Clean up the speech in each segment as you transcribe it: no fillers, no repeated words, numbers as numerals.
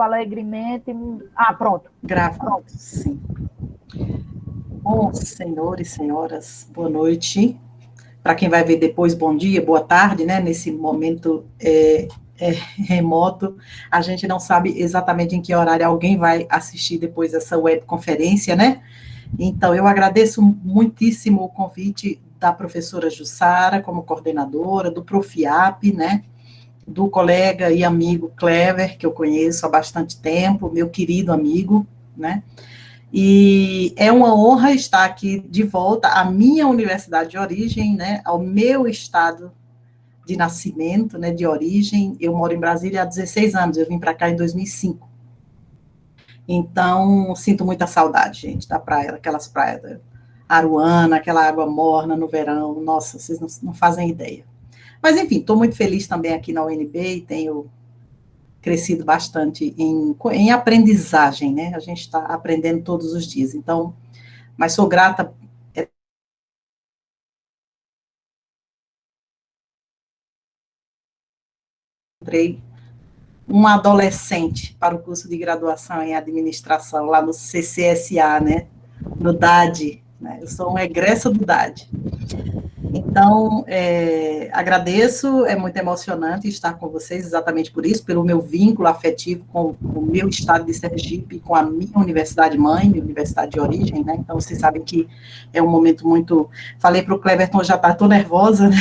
alegremente. Ah, pronto. Gravando, sim. Bom, senhores e senhoras, boa noite. Para quem vai ver depois, bom dia, boa tarde, né? Nesse momento remoto, a gente não sabe exatamente em que horário alguém vai assistir depois essa webconferência, né? Então, eu agradeço muitíssimo o convite da professora Jussara, como coordenadora, do Profiap, né? Do colega e amigo Clever, que eu conheço há bastante tempo, meu querido amigo, né? E é uma honra estar aqui de volta à minha universidade de origem, né? Ao meu estado de nascimento, né? De origem. Eu moro em Brasília há 16 anos, eu vim para cá em 2005. Então, sinto muita saudade, gente, da praia, daquelas praias da Aruana, aquela água morna no verão. Nossa, vocês não fazem ideia. Mas, enfim, estou muito feliz também aqui na UNB e tenho crescido bastante em aprendizagem, né? A gente está aprendendo todos os dias. Então, mas sou grata. Entrei uma adolescente para o curso de graduação em administração lá no CCSA, né? No DAD, né? Eu sou uma egressa do DAD. Então, agradeço, é muito emocionante estar com vocês, exatamente por isso, pelo meu vínculo afetivo com o meu estado de Sergipe, com a minha universidade mãe, minha universidade de origem, né? Então, vocês sabem que é um momento muito... Falei para o Cleverton, já está tão nervosa, né?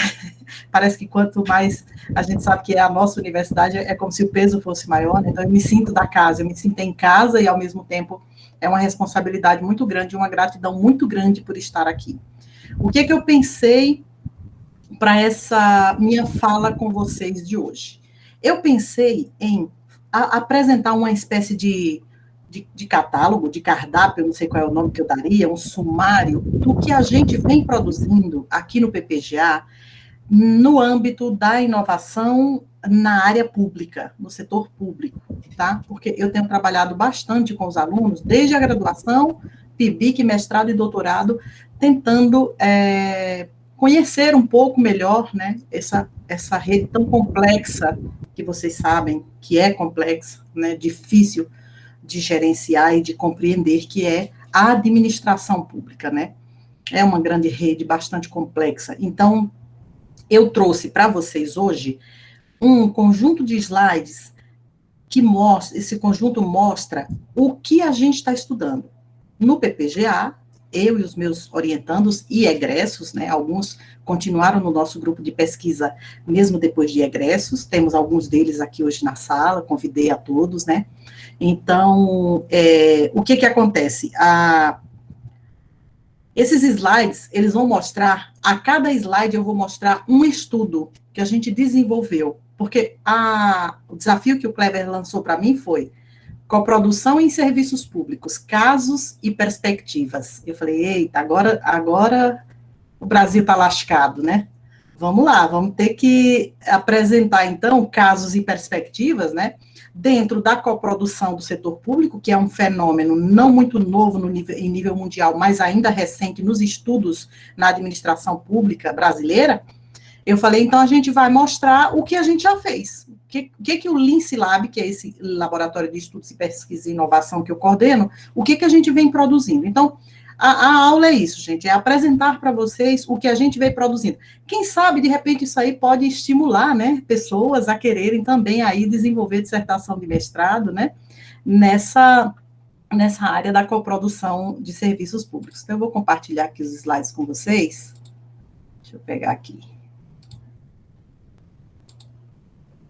Parece que quanto mais a gente sabe que é a nossa universidade, é como se o peso fosse maior, né? Então, eu me sinto da casa, eu me sinto em casa e, ao mesmo tempo, é uma responsabilidade muito grande, uma gratidão muito grande por estar aqui. O que eu pensei para essa minha fala com vocês de hoje? Eu pensei em apresentar uma espécie de catálogo, de cardápio, eu não sei qual é o nome que eu daria, um sumário do que a gente vem produzindo aqui no PPGA no âmbito da inovação na área pública, no setor público, tá? Porque eu tenho trabalhado bastante com os alunos, desde a graduação, PIBIC, mestrado e doutorado, tentando conhecer um pouco melhor, né, essa rede tão complexa, que vocês sabem que é complexa, né, difícil de gerenciar e de compreender, que é a administração pública, né? É uma grande rede bastante complexa. Então, eu trouxe para vocês hoje um conjunto de slides que mostra, esse conjunto mostra o que a gente está estudando no PPGA, eu e os meus orientandos e egressos, né, alguns continuaram no nosso grupo de pesquisa mesmo depois de egressos, temos alguns deles aqui hoje na sala, convidei a todos, né, então, o que acontece? Esses slides, eles vão mostrar, a cada slide eu vou mostrar um estudo que a gente desenvolveu, porque o desafio que o Clever lançou para mim foi coprodução em serviços públicos, casos e perspectivas. Eu falei, eita, agora o Brasil está lascado, né? Vamos lá, vamos ter que apresentar, então, casos e perspectivas, né, dentro da coprodução do setor público, que é um fenômeno não muito novo em nível mundial, mas ainda recente nos estudos na administração pública brasileira. Eu falei, então, a gente vai mostrar o que a gente já fez. O que o Lince Lab, que é esse laboratório de estudos e pesquisa e inovação que eu coordeno, o que a gente vem produzindo. Então, a aula é isso, gente, é apresentar para vocês o que a gente vem produzindo. Quem sabe, de repente, isso aí pode estimular, né, pessoas a quererem também aí desenvolver dissertação de mestrado, né, nessa área da coprodução de serviços públicos. Então, eu vou compartilhar aqui os slides com vocês. Deixa eu pegar aqui.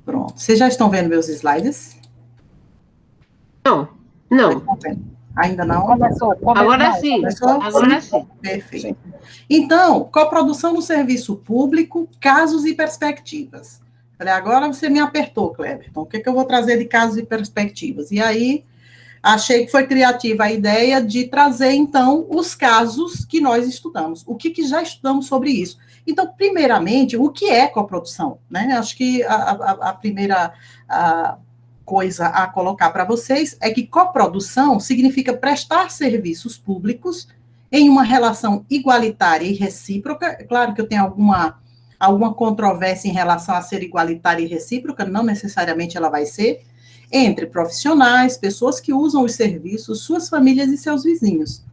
Pronto. Vocês já estão vendo meus slides? Não. Ainda não? Começou. Agora sim. Agora sim. Perfeito. Sim. Então, coprodução no serviço público, casos e perspectivas. Falei, agora você me apertou, Cleber. Então, o que eu vou trazer de casos e perspectivas? E aí, achei que foi criativa a ideia de trazer, então, os casos que nós estudamos. O que já estudamos sobre isso? Então, primeiramente, o que é coprodução? Né? Acho que a primeira coisa a colocar para vocês é que coprodução significa prestar serviços públicos em uma relação igualitária e recíproca. Claro que eu tenho alguma controvérsia em relação a ser igualitária e recíproca, não necessariamente ela vai ser, entre profissionais, pessoas que usam os serviços, suas famílias e seus vizinhos.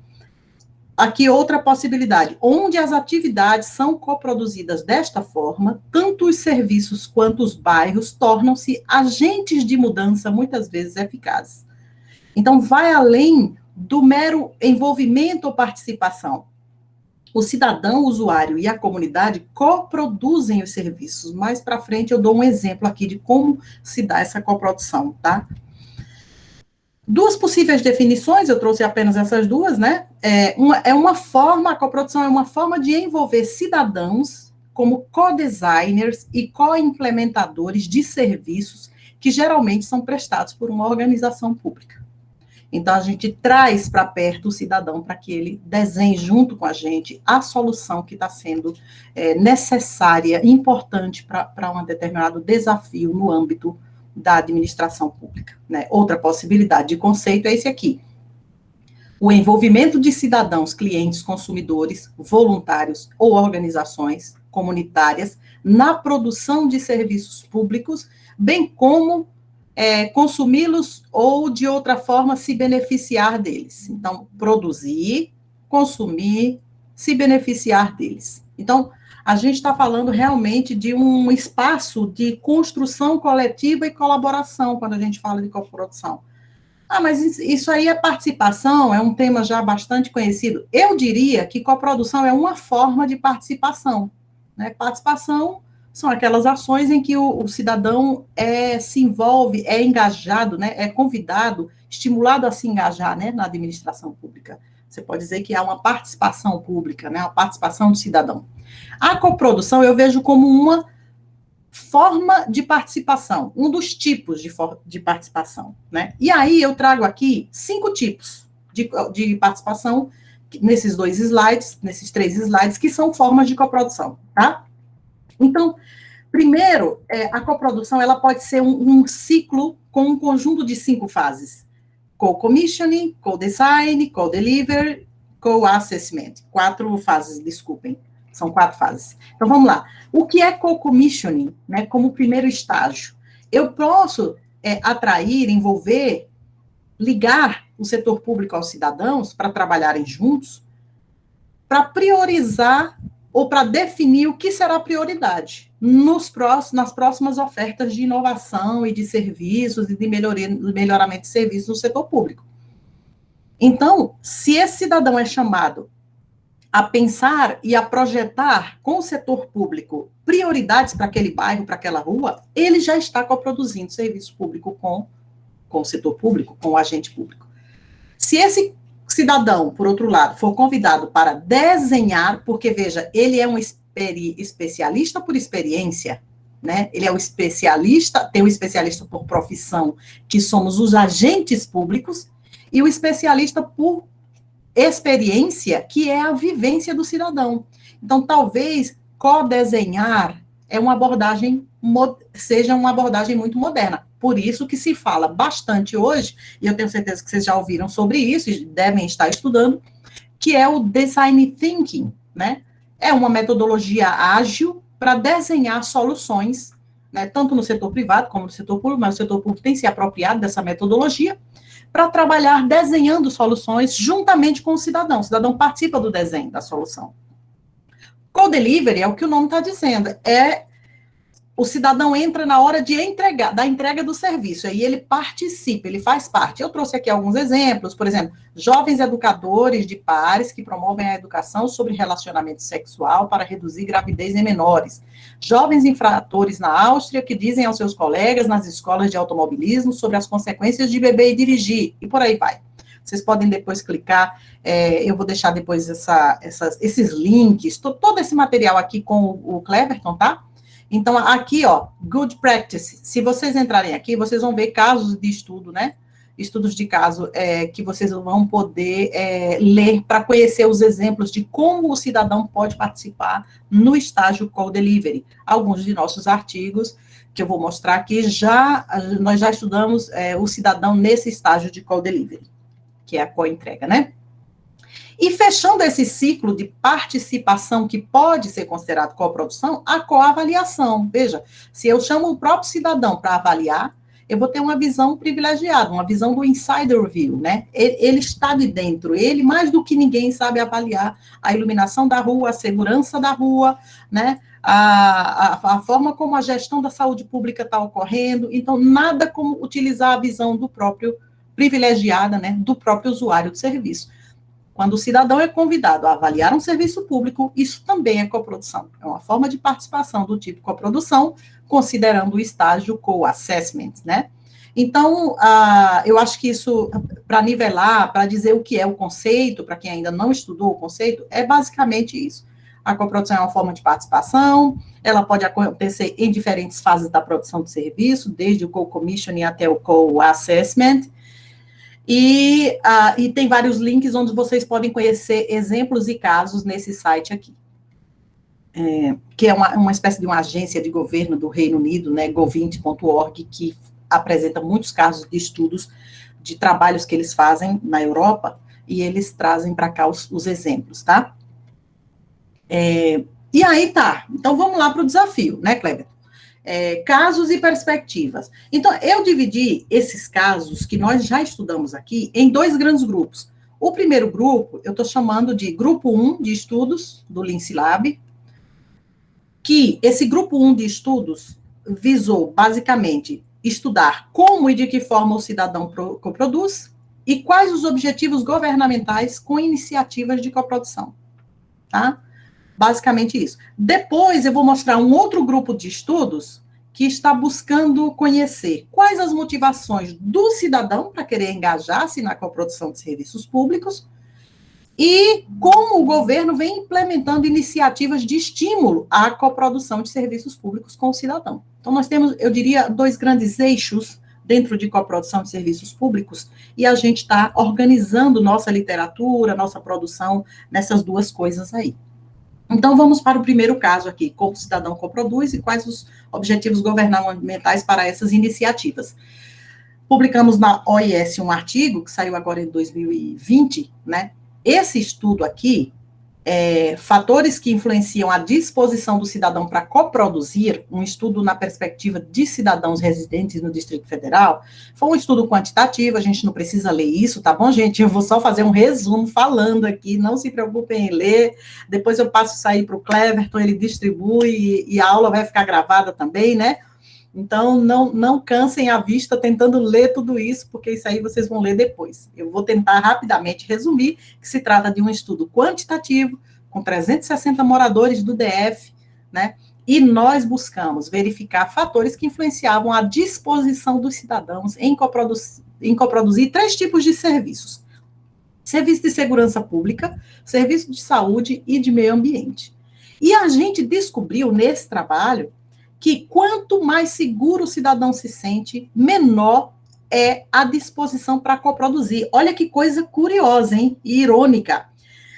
Aqui outra possibilidade, onde as atividades são coproduzidas desta forma, tanto os serviços quanto os bairros tornam-se agentes de mudança muitas vezes eficazes. Então, vai além do mero envolvimento ou participação. O cidadão, o usuário e a comunidade coproduzem os serviços. Mais para frente eu dou um exemplo aqui de como se dá essa coprodução, tá? Duas possíveis definições, eu trouxe apenas essas duas, né? A coprodução é uma forma de envolver cidadãos como co-designers e co-implementadores de serviços que geralmente são prestados por uma organização pública. Então, a gente traz para perto o cidadão para que ele desenhe junto com a gente a solução que está sendo necessária, importante para um determinado desafio no âmbito da administração pública, né? Outra possibilidade de conceito é esse aqui. O envolvimento de cidadãos, clientes, consumidores, voluntários ou organizações comunitárias na produção de serviços públicos, bem como consumi-los ou, de outra forma, se beneficiar deles. Então, produzir, consumir, se beneficiar deles. Então, a gente está falando realmente de um espaço de construção coletiva e colaboração, quando a gente fala de coprodução. Ah, mas isso aí é participação, é um tema já bastante conhecido. Eu diria que coprodução é uma forma de participação, né? Participação são aquelas ações em que o cidadão se envolve, é engajado, né, é convidado, estimulado a se engajar, né, na administração pública. Você pode dizer que há uma participação pública, né, uma participação do cidadão. A coprodução eu vejo como uma forma de participação, um dos tipos de participação, né? E aí eu trago aqui 5 tipos de participação nesses 2 slides, nesses 3 slides, que são formas de coprodução, tá? Então, primeiro, a coprodução ela pode ser um ciclo com um conjunto de 5 fases. Co-commissioning, co-design, co-deliver, co-assessment. 4 fases, desculpem. São 4 fases. Então, vamos lá. O que é co-commissioning, né, como primeiro estágio? Eu posso atrair, envolver, ligar o setor público aos cidadãos para trabalharem juntos, para priorizar ou para definir o que será prioridade nas próximas ofertas de inovação e de serviços e de melhoramento de serviços no setor público. Então, se esse cidadão é chamado a pensar e a projetar com o setor público prioridades para aquele bairro, para aquela rua, ele já está coproduzindo serviço público com o setor público, com o agente público. Se esse cidadão, por outro lado, for convidado para desenhar, porque, veja, ele é um especialista por experiência, né? Ele é um especialista, tem um especialista por profissão, que somos os agentes públicos, e o especialista por experiência, que é a vivência do cidadão. Então, talvez co-desenhar seja uma abordagem muito moderna. Por isso que se fala bastante hoje, e eu tenho certeza que vocês já ouviram sobre isso, e devem estar estudando, que é o design thinking, né? É uma metodologia ágil para desenhar soluções, né, tanto no setor privado como no setor público, mas o setor público tem se apropriado dessa metodologia para trabalhar desenhando soluções juntamente com o cidadão. O cidadão participa do desenho da solução. Co-delivery é o que o nome está dizendo, o cidadão entra na hora da entrega do serviço, aí ele participa, ele faz parte. Eu trouxe aqui alguns exemplos, por exemplo, jovens educadores de pares que promovem a educação sobre relacionamento sexual para reduzir gravidez em menores. Jovens infratores na Áustria que dizem aos seus colegas nas escolas de automobilismo sobre as consequências de beber e dirigir, e por aí vai. Vocês podem depois clicar, eu vou deixar depois esses links, todo esse material aqui com o Cleverton, tá? Então, aqui, ó, good practice. Se vocês entrarem aqui, vocês vão ver casos de estudo, né? Estudos de caso que vocês vão poder ler para conhecer os exemplos de como o cidadão pode participar no estágio co-delivery. Alguns de nossos artigos que eu vou mostrar aqui, nós já estudamos o cidadão nesse estágio de co-delivery, que é a co-entrega, né? E fechando esse ciclo de participação que pode ser considerado coprodução, a coavaliação. Veja, se eu chamo o próprio cidadão para avaliar, eu vou ter uma visão privilegiada, uma visão do insider view, né? Ele está de dentro, ele mais do que ninguém sabe avaliar a iluminação da rua, a segurança da rua, né? A forma como a gestão da saúde pública está ocorrendo, então nada como utilizar a visão do próprio privilegiada, né, do próprio usuário do serviço. Quando o cidadão é convidado a avaliar um serviço público, isso também é coprodução. É uma forma de participação do tipo coprodução, considerando o estágio co-assessment, né? Então, eu acho que isso, para nivelar, para dizer o que é o conceito, para quem ainda não estudou o conceito, é basicamente isso. A coprodução é uma forma de participação, ela pode acontecer em diferentes fases da produção do serviço, desde o co-commissioning até o co-assessment, e tem vários links onde vocês podem conhecer exemplos e casos nesse site aqui, que é uma espécie de uma agência de governo do Reino Unido, né, govint.org, que apresenta muitos casos de estudos de trabalhos que eles fazem na Europa, e eles trazem para cá os exemplos, tá? E aí tá, então vamos lá para o desafio, né, Kleber? Casos e perspectivas. Então, eu dividi esses casos que nós já estudamos aqui em 2 grandes grupos. O primeiro grupo, eu estou chamando de grupo 1 de estudos do Lince Lab, que esse grupo 1 de estudos visou, basicamente, estudar como e de que forma o cidadão coproduz e quais os objetivos governamentais com iniciativas de coprodução, tá? Basicamente isso. Depois eu vou mostrar um outro grupo de estudos que está buscando conhecer quais as motivações do cidadão para querer engajar-se na coprodução de serviços públicos e como o governo vem implementando iniciativas de estímulo à coprodução de serviços públicos com o cidadão. Então, nós temos, eu diria, 2 grandes eixos dentro de coprodução de serviços públicos, e a gente está organizando nossa literatura, nossa produção nessas 2 coisas aí. Então, vamos para o primeiro caso aqui, como o cidadão coproduz e quais os objetivos governamentais para essas iniciativas. Publicamos na OIS um artigo, que saiu agora em 2020, né? Esse estudo aqui, fatores que influenciam a disposição do cidadão para coproduzir, um estudo na perspectiva de cidadãos residentes no Distrito Federal, foi um estudo quantitativo, a gente não precisa ler isso, tá bom, gente? Eu vou só fazer um resumo falando aqui, não se preocupem em ler, depois eu passo isso aí para o Cleverton, ele distribui e a aula vai ficar gravada também, né? Então, não cansem a vista tentando ler tudo isso, porque isso aí vocês vão ler depois. Eu vou tentar rapidamente resumir que se trata de um estudo quantitativo, com 360 moradores do DF, né? E nós buscamos verificar fatores que influenciavam a disposição dos cidadãos em coproduzir 3 tipos de serviços. Serviço de segurança pública, serviço de saúde e de meio ambiente. E a gente descobriu nesse trabalho que quanto mais seguro o cidadão se sente, menor é a disposição para coproduzir. Olha que coisa curiosa, hein? E irônica.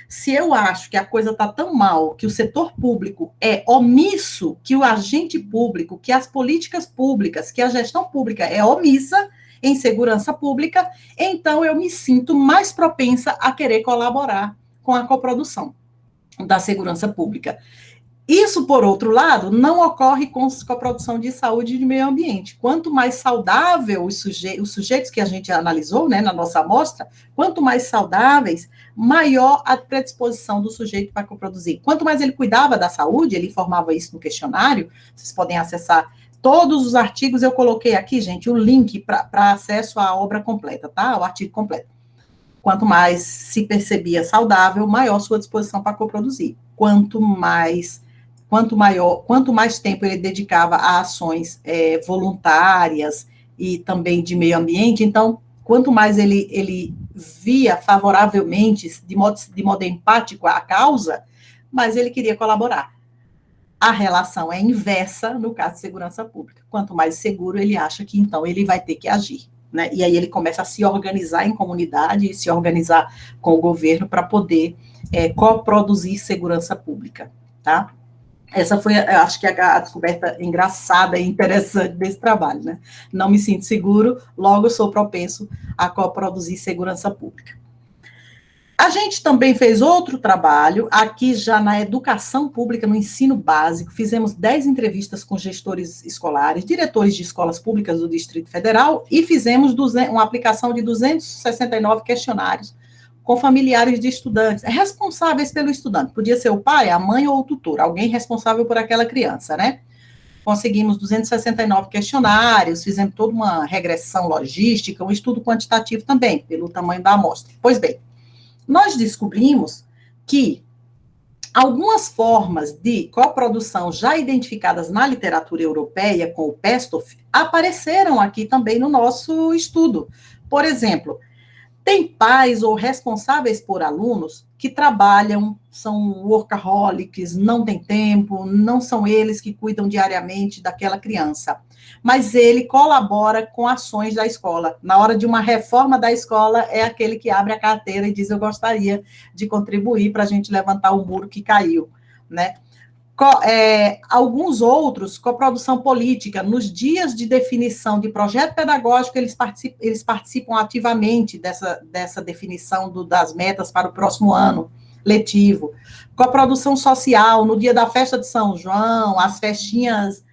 Se eu acho que a coisa está tão mal, que o setor público é omisso, que o agente público, que as políticas públicas, que a gestão pública é omissa em segurança pública, então eu me sinto mais propensa a querer colaborar com a coprodução da segurança pública. Isso, por outro lado, não ocorre com a produção de saúde e de meio ambiente. Quanto mais saudável os sujeitos que a gente analisou, né, na nossa amostra, quanto mais saudáveis, maior a predisposição do sujeito para coproduzir. Quanto mais ele cuidava da saúde, ele informava isso no questionário, vocês podem acessar todos os artigos, eu coloquei aqui, gente, o link para acesso à obra completa, tá? O artigo completo. Quanto mais se percebia saudável, maior sua disposição para coproduzir. Quanto mais tempo ele dedicava a ações voluntárias e também de meio ambiente, então, quanto mais ele via favoravelmente, de modo empático a causa, mais ele queria colaborar. A relação é inversa no caso de segurança pública. Quanto mais seguro ele acha que, então, ele vai ter que agir, né? E aí ele começa a se organizar em comunidade e se organizar com o governo para poder coproduzir segurança pública, tá? Essa foi, acho que, a descoberta engraçada e interessante desse trabalho, né? Não me sinto seguro, logo eu sou propenso a coproduzir segurança pública. A gente também fez outro trabalho, aqui já na educação pública, no ensino básico, fizemos 10 entrevistas com gestores escolares, diretores de escolas públicas do Distrito Federal, e fizemos uma aplicação de 269 questionários com familiares de estudantes, responsáveis pelo estudante. Podia ser o pai, a mãe ou o tutor, alguém responsável por aquela criança, né? Conseguimos 269 questionários, fizemos toda uma regressão logística, um estudo quantitativo também, pelo tamanho da amostra. Pois bem, nós descobrimos que algumas formas de coprodução já identificadas na literatura europeia com o Pestov apareceram aqui também no nosso estudo. Por exemplo, tem pais ou responsáveis por alunos que trabalham, são workaholics, não têm tempo, não são eles que cuidam diariamente daquela criança. Mas ele colabora com ações da escola. Na hora de uma reforma da escola, é aquele que abre a carteira e diz: eu gostaria de contribuir para a gente levantar o muro que caiu, né? Alguns outros, coprodução política, nos dias de definição de projeto pedagógico, eles participam ativamente dessa definição das metas para o próximo ano letivo. Coprodução social, no dia da festa de São João, as festinhas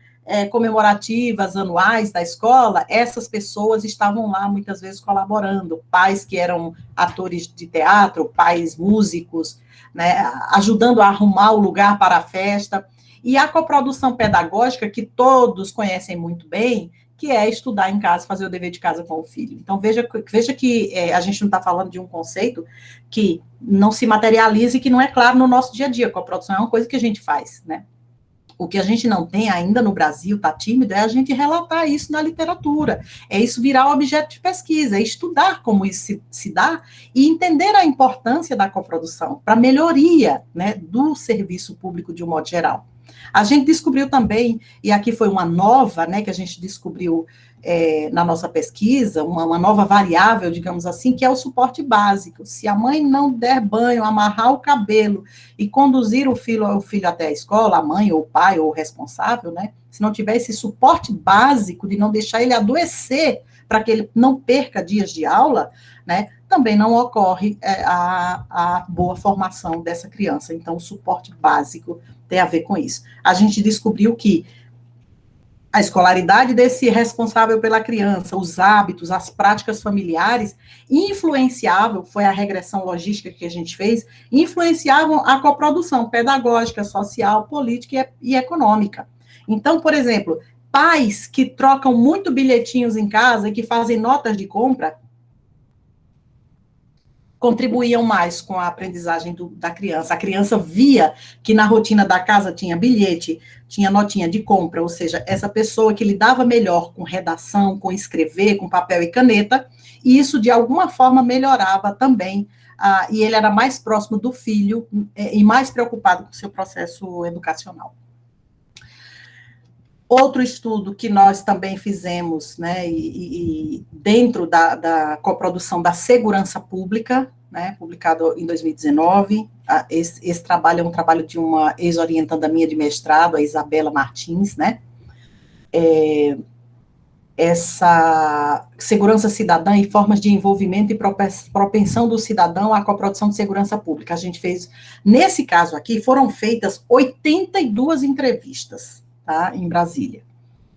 comemorativas anuais da escola, essas pessoas estavam lá muitas vezes colaborando, pais que eram atores de teatro, pais músicos, né, ajudando a arrumar o lugar para a festa, e a coprodução pedagógica, que todos conhecem muito bem, que é estudar em casa, fazer o dever de casa com o filho. Então, veja que a gente não está falando de um conceito que não se materializa e que não é claro no nosso dia a dia. A coprodução é uma coisa que a gente faz, né? O que a gente não tem ainda no Brasil, está tímido, é a gente relatar isso na literatura, é isso virar objeto de pesquisa, é estudar como isso se dá e entender a importância da coprodução para melhoria, né, do serviço público de um modo geral. A gente descobriu também, e aqui foi uma nova, né, que a gente descobriu na nossa pesquisa, uma nova variável, digamos assim, que é o suporte básico. Se a mãe não der banho, amarrar o cabelo e conduzir o filho até a escola, a mãe ou o pai ou o responsável, né, se não tiver esse suporte básico de não deixar ele adoecer para que ele não perca dias de aula, né, também não ocorre a boa formação dessa criança. Então, o suporte básico tem a ver com isso. A gente descobriu que a escolaridade desse responsável pela criança, os hábitos, as práticas familiares, influenciavam, foi a regressão logística que a gente fez, influenciavam a coprodução pedagógica, social, política e econômica. Então, por exemplo, pais que trocam muito bilhetinhos em casa e que fazem notas de compra, contribuíam mais com a aprendizagem da criança. A criança via que na rotina da casa tinha bilhete, tinha notinha de compra, ou seja, essa pessoa que lidava melhor com redação, com escrever, com papel e caneta, e isso de alguma forma melhorava também, e ele era mais próximo do filho e mais preocupado com o seu processo educacional. Outro estudo que nós também fizemos, né, e dentro da coprodução da segurança pública, né, publicado em 2019, esse trabalho é um trabalho de uma ex-orientanda minha de mestrado, a Isabela Martins, né, essa segurança cidadã e formas de envolvimento e propensão do cidadão à coprodução de segurança pública. A gente fez, nesse caso aqui, foram feitas 82 entrevistas, tá, em Brasília.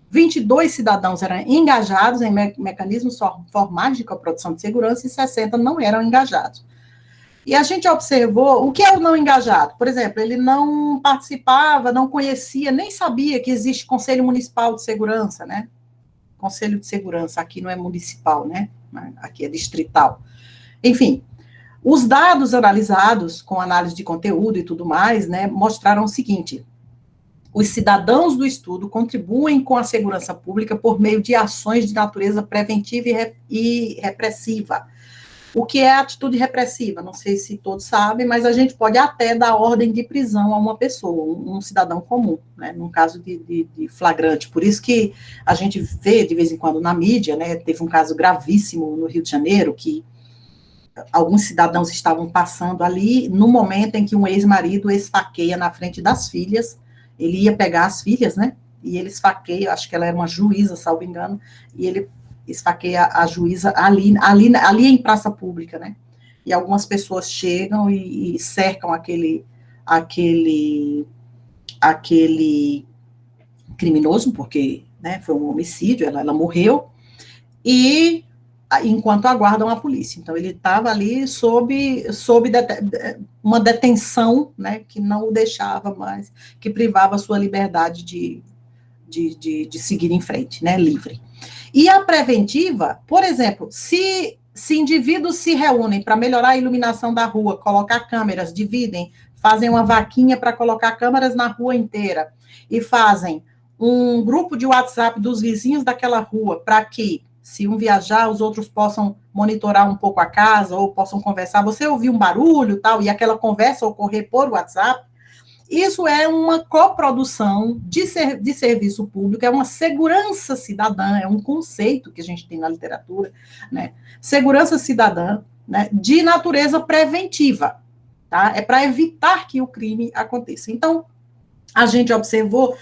22 cidadãos eram engajados em mecanismos formais de coprodução de segurança e 60 não eram engajados. E a gente observou o que é o não engajado. Por exemplo, ele não participava, não conhecia, nem sabia que existe Conselho Municipal de Segurança, né? Conselho de Segurança, aqui não é municipal, né? Aqui é distrital. Enfim, os dados analisados com análise de conteúdo e tudo mais, né, mostraram o seguinte: os cidadãos do estudo contribuem com a segurança pública por meio de ações de natureza preventiva e repressiva. O que é a atitude repressiva? Não sei se todos sabem, mas a gente pode até dar ordem de prisão a uma pessoa, um cidadão comum, né, num caso de flagrante. Por isso que a gente vê, de vez em quando, na mídia, né, teve um caso gravíssimo no Rio de Janeiro, que alguns cidadãos estavam passando ali, no momento em que um ex-marido esfaqueia na frente das filhas. Ele ia pegar as filhas, né, e ele esfaqueia, acho que ela era uma juíza, salvo engano, e ele esfaqueia a juíza ali em praça pública, né. e algumas pessoas chegam e cercam aquele criminoso, porque, né, foi um homicídio, ela morreu, e enquanto aguardam a polícia. Então, ele estava ali sob uma detenção, né, que não o deixava mais, que privava a sua liberdade de seguir em frente, né, livre. E a preventiva, por exemplo, se indivíduos se reúnem para melhorar a iluminação da rua, colocar câmeras, dividem, fazem uma vaquinha para colocar câmeras na rua inteira, e fazem um grupo de WhatsApp dos vizinhos daquela rua, para que, se um viajar, os outros possam monitorar um pouco a casa, ou possam conversar, você ouviu um barulho, tal, e aquela conversa ocorrer por WhatsApp. Isso é uma coprodução de serviço público, é uma segurança cidadã, é um conceito que a gente tem na literatura, né? Segurança cidadã, né, de natureza preventiva, tá? É para evitar que o crime aconteça. Então, a gente observou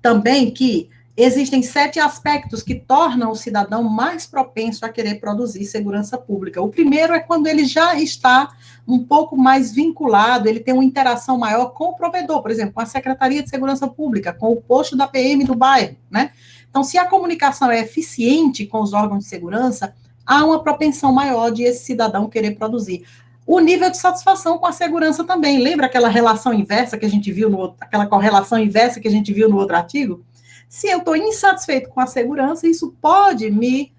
também que existem 7 aspectos que tornam o cidadão mais propenso a querer produzir segurança pública. O primeiro é quando ele já está um pouco mais vinculado, ele tem uma interação maior com o provedor, por exemplo, com a Secretaria de Segurança Pública, com o posto da PM do bairro, né? Então, se a comunicação é eficiente com os órgãos de segurança, há uma propensão maior de esse cidadão querer produzir. O nível de satisfação com a segurança também. Lembra aquela relação inversa que a gente viu aquela correlação inversa que a gente viu no outro artigo? Se eu estou insatisfeito com a segurança, isso pode me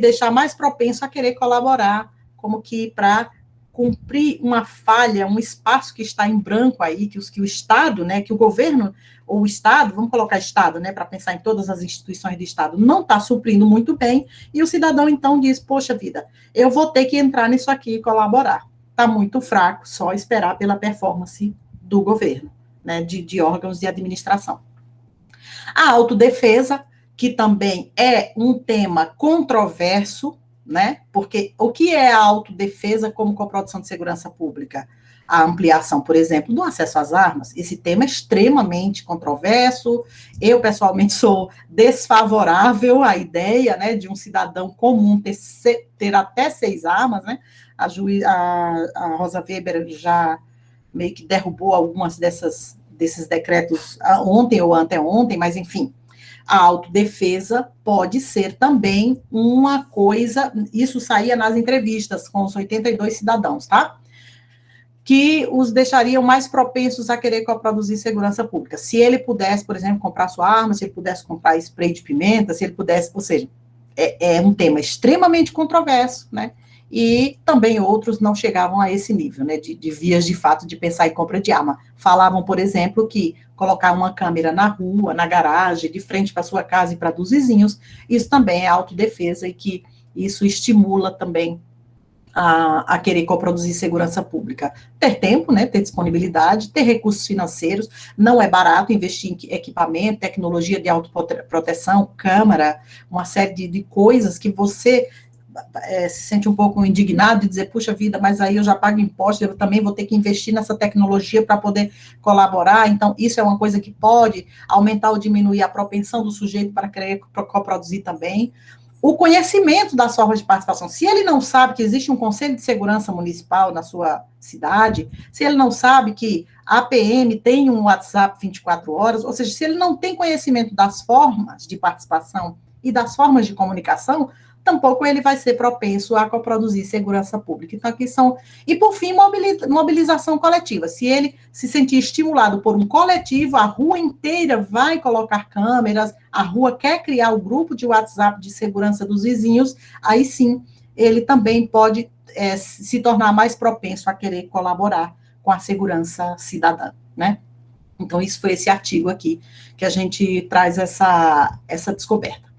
deixar mais propenso a querer colaborar, como que para cumprir uma falha, um espaço que está em branco aí, que o Estado, né, que o governo, ou o Estado, vamos colocar Estado, né, para pensar em todas as instituições do Estado, não está suprindo muito bem, e o cidadão, então, diz, poxa vida, eu vou ter que entrar nisso aqui e colaborar. Está muito fraco, só esperar pela performance do governo, né, de órgãos de administração. A autodefesa, que também é um tema controverso, né? Porque o que é a autodefesa como coprodução de segurança pública? A ampliação, por exemplo, do acesso às armas. Esse tema é extremamente controverso. Eu, pessoalmente, sou desfavorável à ideia, né, de um cidadão comum ter até 6 armas, né? A Rosa Weber já meio que derrubou algumas desses decretos ontem ou anteontem, mas, enfim, a autodefesa pode ser também uma coisa, isso saía nas entrevistas com os 82 cidadãos, tá? Que os deixariam mais propensos a querer coproduzir segurança pública. Se ele pudesse, por exemplo, comprar sua arma, se ele pudesse comprar spray de pimenta, se ele pudesse, ou seja, é um tema extremamente controverso, né? E também outros não chegavam a esse nível, né, de vias de fato de pensar em compra de arma. Falavam, por exemplo, que colocar uma câmera na rua, na garagem, de frente para sua casa e para dos vizinhos, isso também é autodefesa e que isso estimula também a querer coproduzir segurança pública. Ter tempo, né, ter disponibilidade, ter recursos financeiros, não é barato investir em equipamento, tecnologia de autoproteção, câmera, uma série de coisas que você se sente um pouco indignado de dizer, puxa vida, mas aí eu já pago imposto, eu também vou ter que investir nessa tecnologia para poder colaborar, então isso é uma coisa que pode aumentar ou diminuir a propensão do sujeito para querer coproduzir também. O conhecimento das formas de participação, se ele não sabe que existe um Conselho de Segurança Municipal na sua cidade, se ele não sabe que a PM tem um WhatsApp 24 horas, ou seja, se ele não tem conhecimento das formas de participação e das formas de comunicação, tampouco ele vai ser propenso a coproduzir segurança pública. Então, aqui são... E, por fim, mobilização coletiva. Se ele se sentir estimulado por um coletivo, a rua inteira vai colocar câmeras, a rua quer criar o grupo de WhatsApp de segurança dos vizinhos, aí sim, ele também pode se tornar mais propenso a querer colaborar com a segurança cidadã, né? Então, isso foi esse artigo aqui, que a gente traz essa descoberta.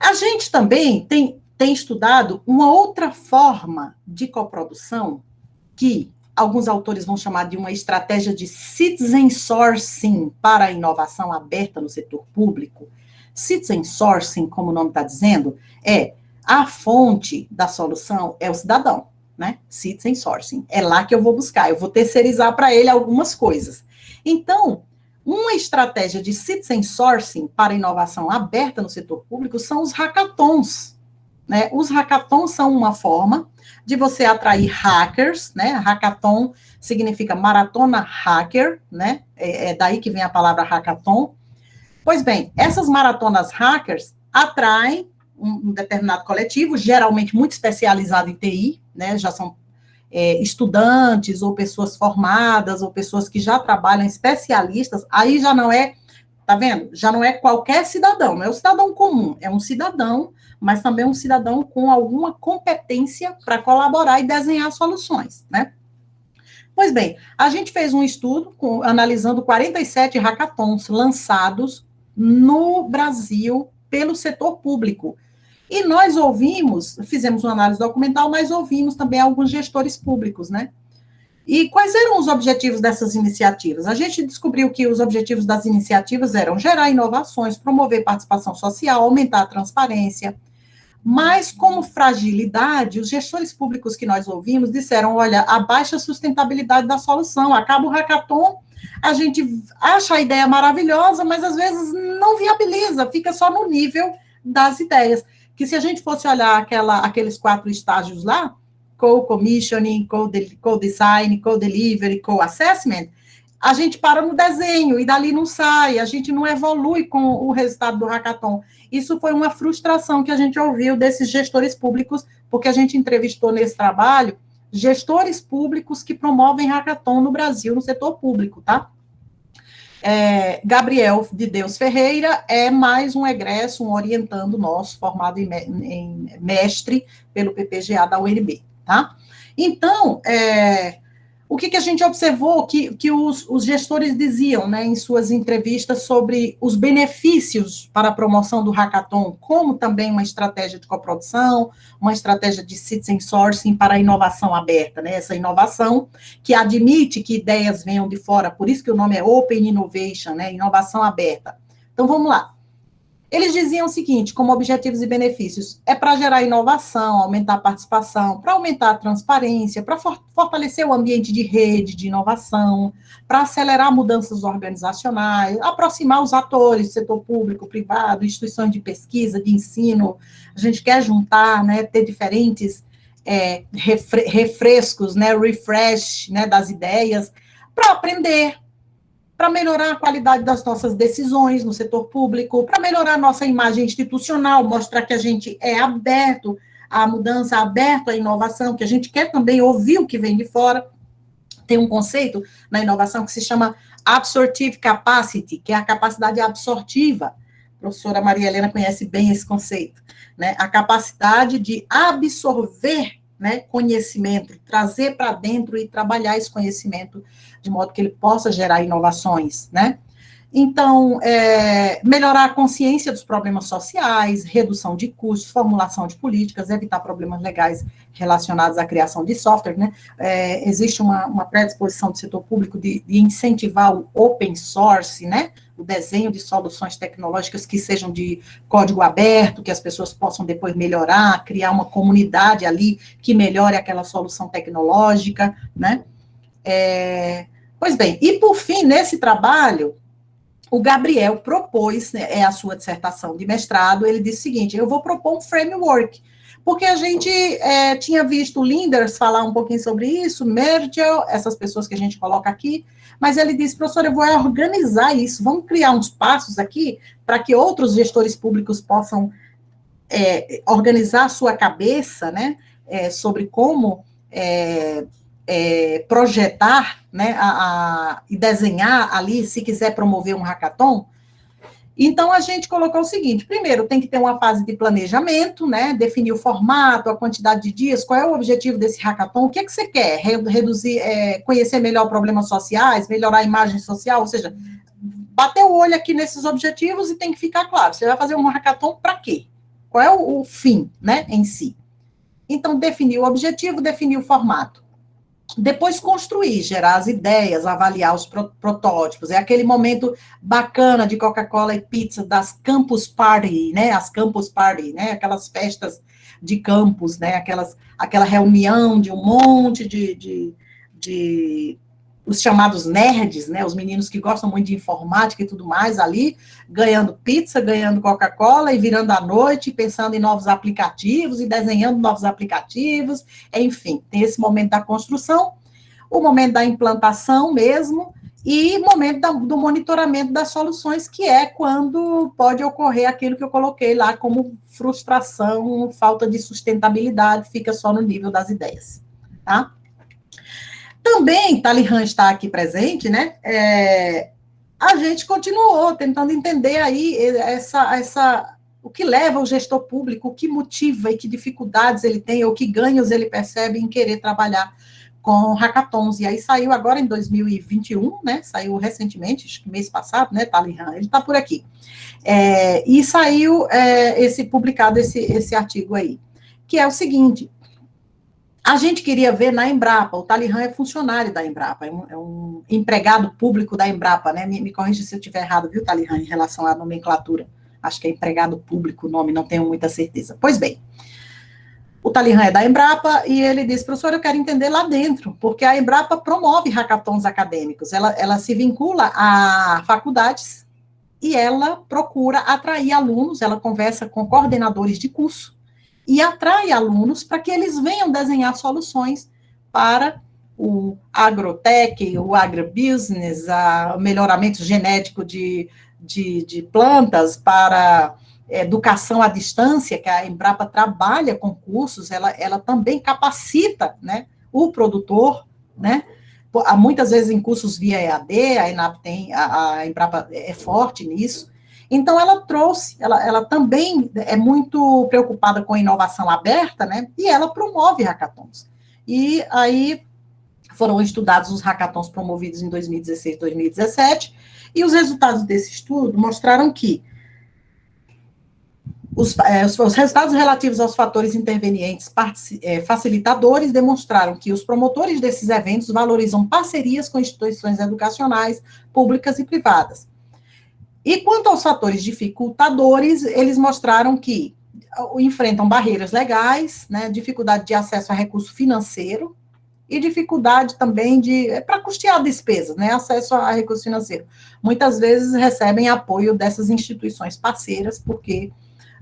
A gente também tem estudado uma outra forma de coprodução que alguns autores vão chamar de uma estratégia de citizen sourcing para a inovação aberta no setor público. Citizen sourcing, como o nome está dizendo, é a fonte da solução é o cidadão, né? Citizen sourcing. É lá que eu vou buscar, eu vou terceirizar para ele algumas coisas. Então, uma estratégia de citizen sourcing para inovação aberta no setor público são os hackathons, né? Os hackathons são uma forma de você atrair hackers, né? Hackathon significa maratona hacker, né? É daí que vem a palavra hackathon. Pois bem, essas maratonas hackers atraem um determinado coletivo, geralmente muito especializado em TI, né? Já são estudantes, ou pessoas formadas, ou pessoas que já trabalham, especialistas, aí já não é, tá vendo? Já não é qualquer cidadão, não é o cidadão comum, é um cidadão, mas também um cidadão com alguma competência para colaborar e desenhar soluções, né? Pois bem, a gente fez um estudo analisando 47 hackathons lançados no Brasil pelo setor público. E nós fizemos uma análise documental, mas ouvimos também alguns gestores públicos, né? E quais eram os objetivos dessas iniciativas? A gente descobriu que os objetivos das iniciativas eram gerar inovações, promover participação social, aumentar a transparência, mas como fragilidade, os gestores públicos que nós ouvimos disseram, olha, a baixa sustentabilidade da solução, acaba o hackathon, a gente acha a ideia maravilhosa, mas às vezes não viabiliza, fica só no nível das ideias. Que se a gente fosse olhar aqueles 4 estágios lá, co-commissioning, co-design, co-delivery, co-assessment, a gente para no desenho e dali não sai, a gente não evolui com o resultado do hackathon. Isso foi uma frustração que a gente ouviu desses gestores públicos, porque a gente entrevistou nesse trabalho gestores públicos que promovem hackathon no Brasil, no setor público, tá? Gabriel de Deus Ferreira é mais um egresso, um orientando nosso, formado em mestre pelo PPGA da UNB, tá? Então, o que a gente observou que os gestores diziam, né, em suas entrevistas sobre os benefícios para a promoção do hackathon, como também uma estratégia de coprodução, uma estratégia de citizen sourcing para a inovação aberta, né, essa inovação que admite que ideias venham de fora, por isso que o nome é Open Innovation, né, inovação aberta. Então, vamos lá. Eles diziam o seguinte, como objetivos e benefícios, é para gerar inovação, aumentar a participação, para aumentar a transparência, para fortalecer o ambiente de rede, de inovação, para acelerar mudanças organizacionais, aproximar os atores, setor público, privado, instituições de pesquisa, de ensino. A gente quer juntar, né, ter diferentes refrescos, né, refresh, né, das ideias, para aprender, para melhorar a qualidade das nossas decisões no setor público, para melhorar a nossa imagem institucional, mostrar que a gente é aberto à mudança, aberto à inovação, que a gente quer também ouvir o que vem de fora. Tem um conceito na inovação que se chama absorptive capacity, que é a capacidade absortiva. A professora Maria Helena conhece bem esse conceito, né? A capacidade de absorver, né, conhecimento, trazer para dentro e trabalhar esse conhecimento de modo que ele possa gerar inovações, né? Então, melhorar a consciência dos problemas sociais, redução de custos, formulação de políticas, evitar problemas legais relacionados à criação de software, né? Existe uma predisposição do setor público de incentivar o open source, né? O desenho de soluções tecnológicas que sejam de código aberto, que as pessoas possam depois melhorar, criar uma comunidade ali que melhore aquela solução tecnológica, né? Pois bem, e por fim, nesse trabalho, o Gabriel propôs, né, a sua dissertação de mestrado, ele disse o seguinte, eu vou propor um framework, porque a gente tinha visto o Linders falar um pouquinho sobre isso, Mergel, essas pessoas que a gente coloca aqui, mas ele disse, professor, eu vou organizar isso, vamos criar uns passos aqui, para que outros gestores públicos possam organizar a sua cabeça, né, sobre como projetar, né, e desenhar ali, se quiser promover um hackathon. Então, a gente colocou o seguinte, primeiro, tem que ter uma fase de planejamento, né, definir o formato, a quantidade de dias, qual é o objetivo desse hackathon, o que você quer? Reduzir, conhecer melhor problemas sociais, melhorar a imagem social, ou seja, bater o olho aqui nesses objetivos e tem que ficar claro, você vai fazer um hackathon para quê? Qual é o fim, né, em si? Então, definir o objetivo, definir o formato. Depois construir, gerar as ideias, avaliar os protótipos. É aquele momento bacana de Coca-Cola e pizza das campus party, né? As campus party, né? Aquelas festas de campus, né? Aquela reunião de um monte de os chamados nerds, né, os meninos que gostam muito de informática e tudo mais, ali, ganhando pizza, ganhando Coca-Cola e virando à noite, pensando em novos aplicativos e desenhando novos aplicativos, enfim, tem esse momento da construção, o momento da implantação mesmo, e o momento do monitoramento das soluções, que é quando pode ocorrer aquilo que eu coloquei lá como frustração, falta de sustentabilidade, fica só no nível das ideias, tá? Também, Talihan está aqui presente, né? A gente continuou tentando entender aí o que leva o gestor público, o que motiva e que dificuldades ele tem, ou que ganhos ele percebe em querer trabalhar com hackathons. E aí saiu agora em 2021, né? Saiu recentemente, acho que mês passado, né, Talihan? Ele está por aqui. E saiu publicado esse artigo aí, que é o seguinte: a gente queria ver na Embrapa, o Talihan é funcionário da Embrapa, é um empregado público da Embrapa, né? Me corrija se eu estiver errado, viu, Talihan, em relação à nomenclatura. Acho que é empregado público o nome, não tenho muita certeza. Pois bem, o Talihan é da Embrapa e ele disse: professor, eu quero entender lá dentro, porque a Embrapa promove hackathons acadêmicos, ela se vincula a faculdades e ela procura atrair alunos, ela conversa com coordenadores de curso, e atrai alunos para que eles venham desenhar soluções para o agrotech, o agrobusiness, o melhoramento genético de plantas, para educação à distância, que a Embrapa trabalha com cursos, ela também capacita, né, o produtor, né, muitas vezes em cursos via EAD, a ENAP a Embrapa é forte nisso. Então, ela trouxe, ela também é muito preocupada com a inovação aberta, né, e ela promove hackathons. E aí foram estudados os hackathons promovidos em 2016, 2017, e os resultados desse estudo mostraram que os resultados relativos aos fatores intervenientes facilitadores demonstraram que os promotores desses eventos valorizam parcerias com instituições educacionais, públicas e privadas. E quanto aos fatores dificultadores, eles mostraram que enfrentam barreiras legais, né, dificuldade de acesso a recurso financeiro e dificuldade também para custear despesas, né, acesso a recurso financeiro. Muitas vezes recebem apoio dessas instituições parceiras, porque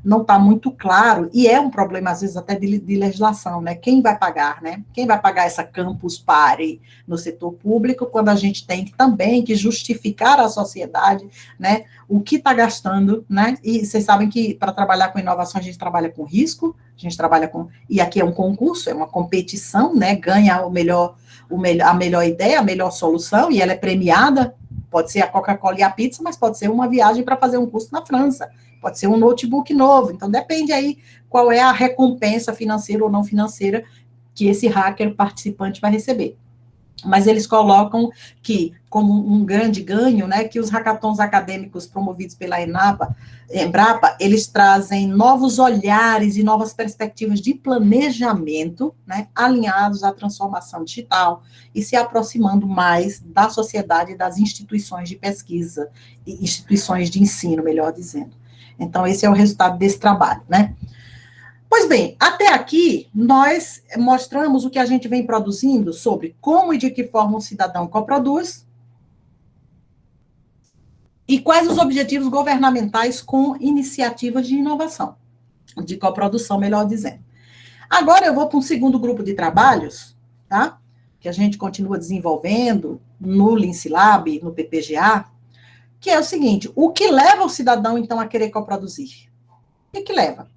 não está muito claro, e é um problema, às vezes, até de legislação, né? Quem vai pagar, né? Quem vai pagar essa campus party no setor público, quando a gente tem também que justificar à sociedade, né, o que está gastando, né? E vocês sabem que para trabalhar com inovação a gente trabalha com risco, a gente trabalha com, e aqui é um concurso, é uma competição, né? Ganha a melhor ideia, a melhor solução, e ela é premiada. Pode ser a Coca-Cola e a pizza, mas pode ser uma viagem para fazer um curso na França, pode ser um notebook novo. Então, depende aí qual é a recompensa financeira ou não financeira que esse hacker participante vai receber. Mas eles colocam que, como um grande ganho, né, que os hackathons acadêmicos promovidos pela Embrapa, eles trazem novos olhares e novas perspectivas de planejamento, né, alinhados à transformação digital e se aproximando mais da sociedade e das instituições de pesquisa, e instituições de ensino, melhor dizendo. Então, esse é o resultado desse trabalho, né? Pois bem, até aqui, nós mostramos o que a gente vem produzindo sobre como e de que forma o cidadão coproduz e quais os objetivos governamentais com iniciativas de inovação, de coprodução, melhor dizendo. Agora eu vou para um segundo grupo de trabalhos, tá? Que a gente continua desenvolvendo no Lincilab, no PPGA, que é o seguinte: o que leva o cidadão, então, a querer coproduzir? O que leva?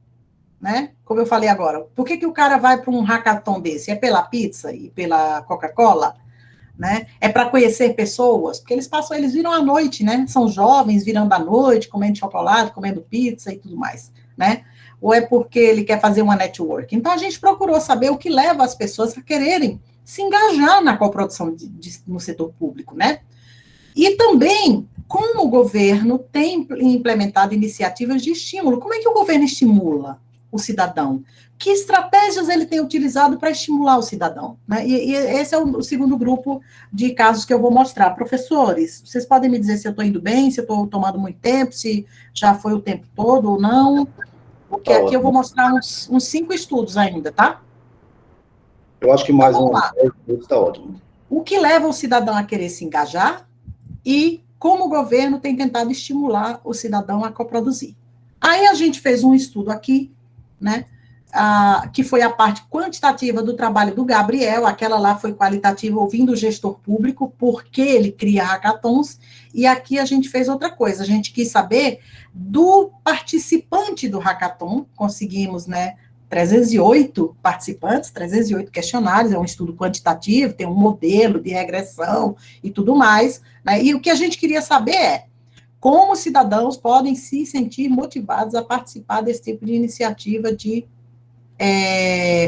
Né? Como eu falei agora, por que o cara vai para um hackathon desse? É pela pizza e pela Coca-Cola? Né? É para conhecer pessoas? Porque eles viram à noite, né? São jovens virando à noite, comendo chocolate, comendo pizza e tudo mais, né? Ou é porque ele quer fazer uma network? Então, a gente procurou saber o que leva as pessoas a quererem se engajar na coprodução no setor público, né? E também, como o governo tem implementado iniciativas de estímulo. Como é que o governo estimula o cidadão? Que estratégias ele tem utilizado para estimular o cidadão? Né? E esse é o segundo grupo de casos que eu vou mostrar. Professores, vocês podem me dizer se eu estou indo bem, se eu estou tomando muito tempo, se já foi o tempo todo ou não, porque aqui eu vou mostrar uns 5 estudos ainda, tá? Eu acho que mais uns 10 minutos está ótimo. o que leva o cidadão a querer se engajar e como o governo tem tentado estimular o cidadão a coproduzir. Aí a gente fez um estudo aqui, né, que foi a parte quantitativa do trabalho do Gabriel, aquela lá foi qualitativa, ouvindo o gestor público, porque ele cria hackathons, e aqui a gente fez outra coisa, a gente quis saber do participante do hackathon, conseguimos, né, 308 participantes, 308 questionários, é um estudo quantitativo, tem um modelo de regressão e tudo mais, né, e o que a gente queria saber é como os cidadãos podem se sentir motivados a participar desse tipo de iniciativa de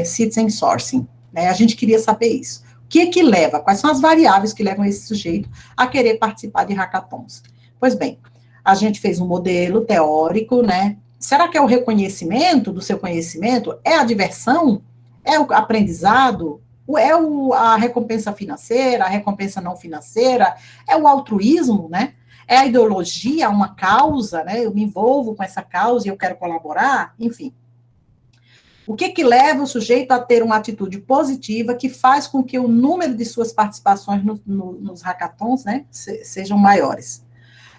citizen sourcing, né? A gente queria saber isso. O que leva? Quais são as variáveis que levam esse sujeito a querer participar de hackathons? Pois bem, a gente fez um modelo teórico, né? Será que é o reconhecimento do seu conhecimento? É a diversão? É o aprendizado? A recompensa financeira? A recompensa não financeira? É o altruísmo, né? É a ideologia, uma causa, né? Eu me envolvo com essa causa e eu quero colaborar, enfim. O que leva o sujeito a ter uma atitude positiva que faz com que o número de suas participações nos hackathons, né, sejam maiores?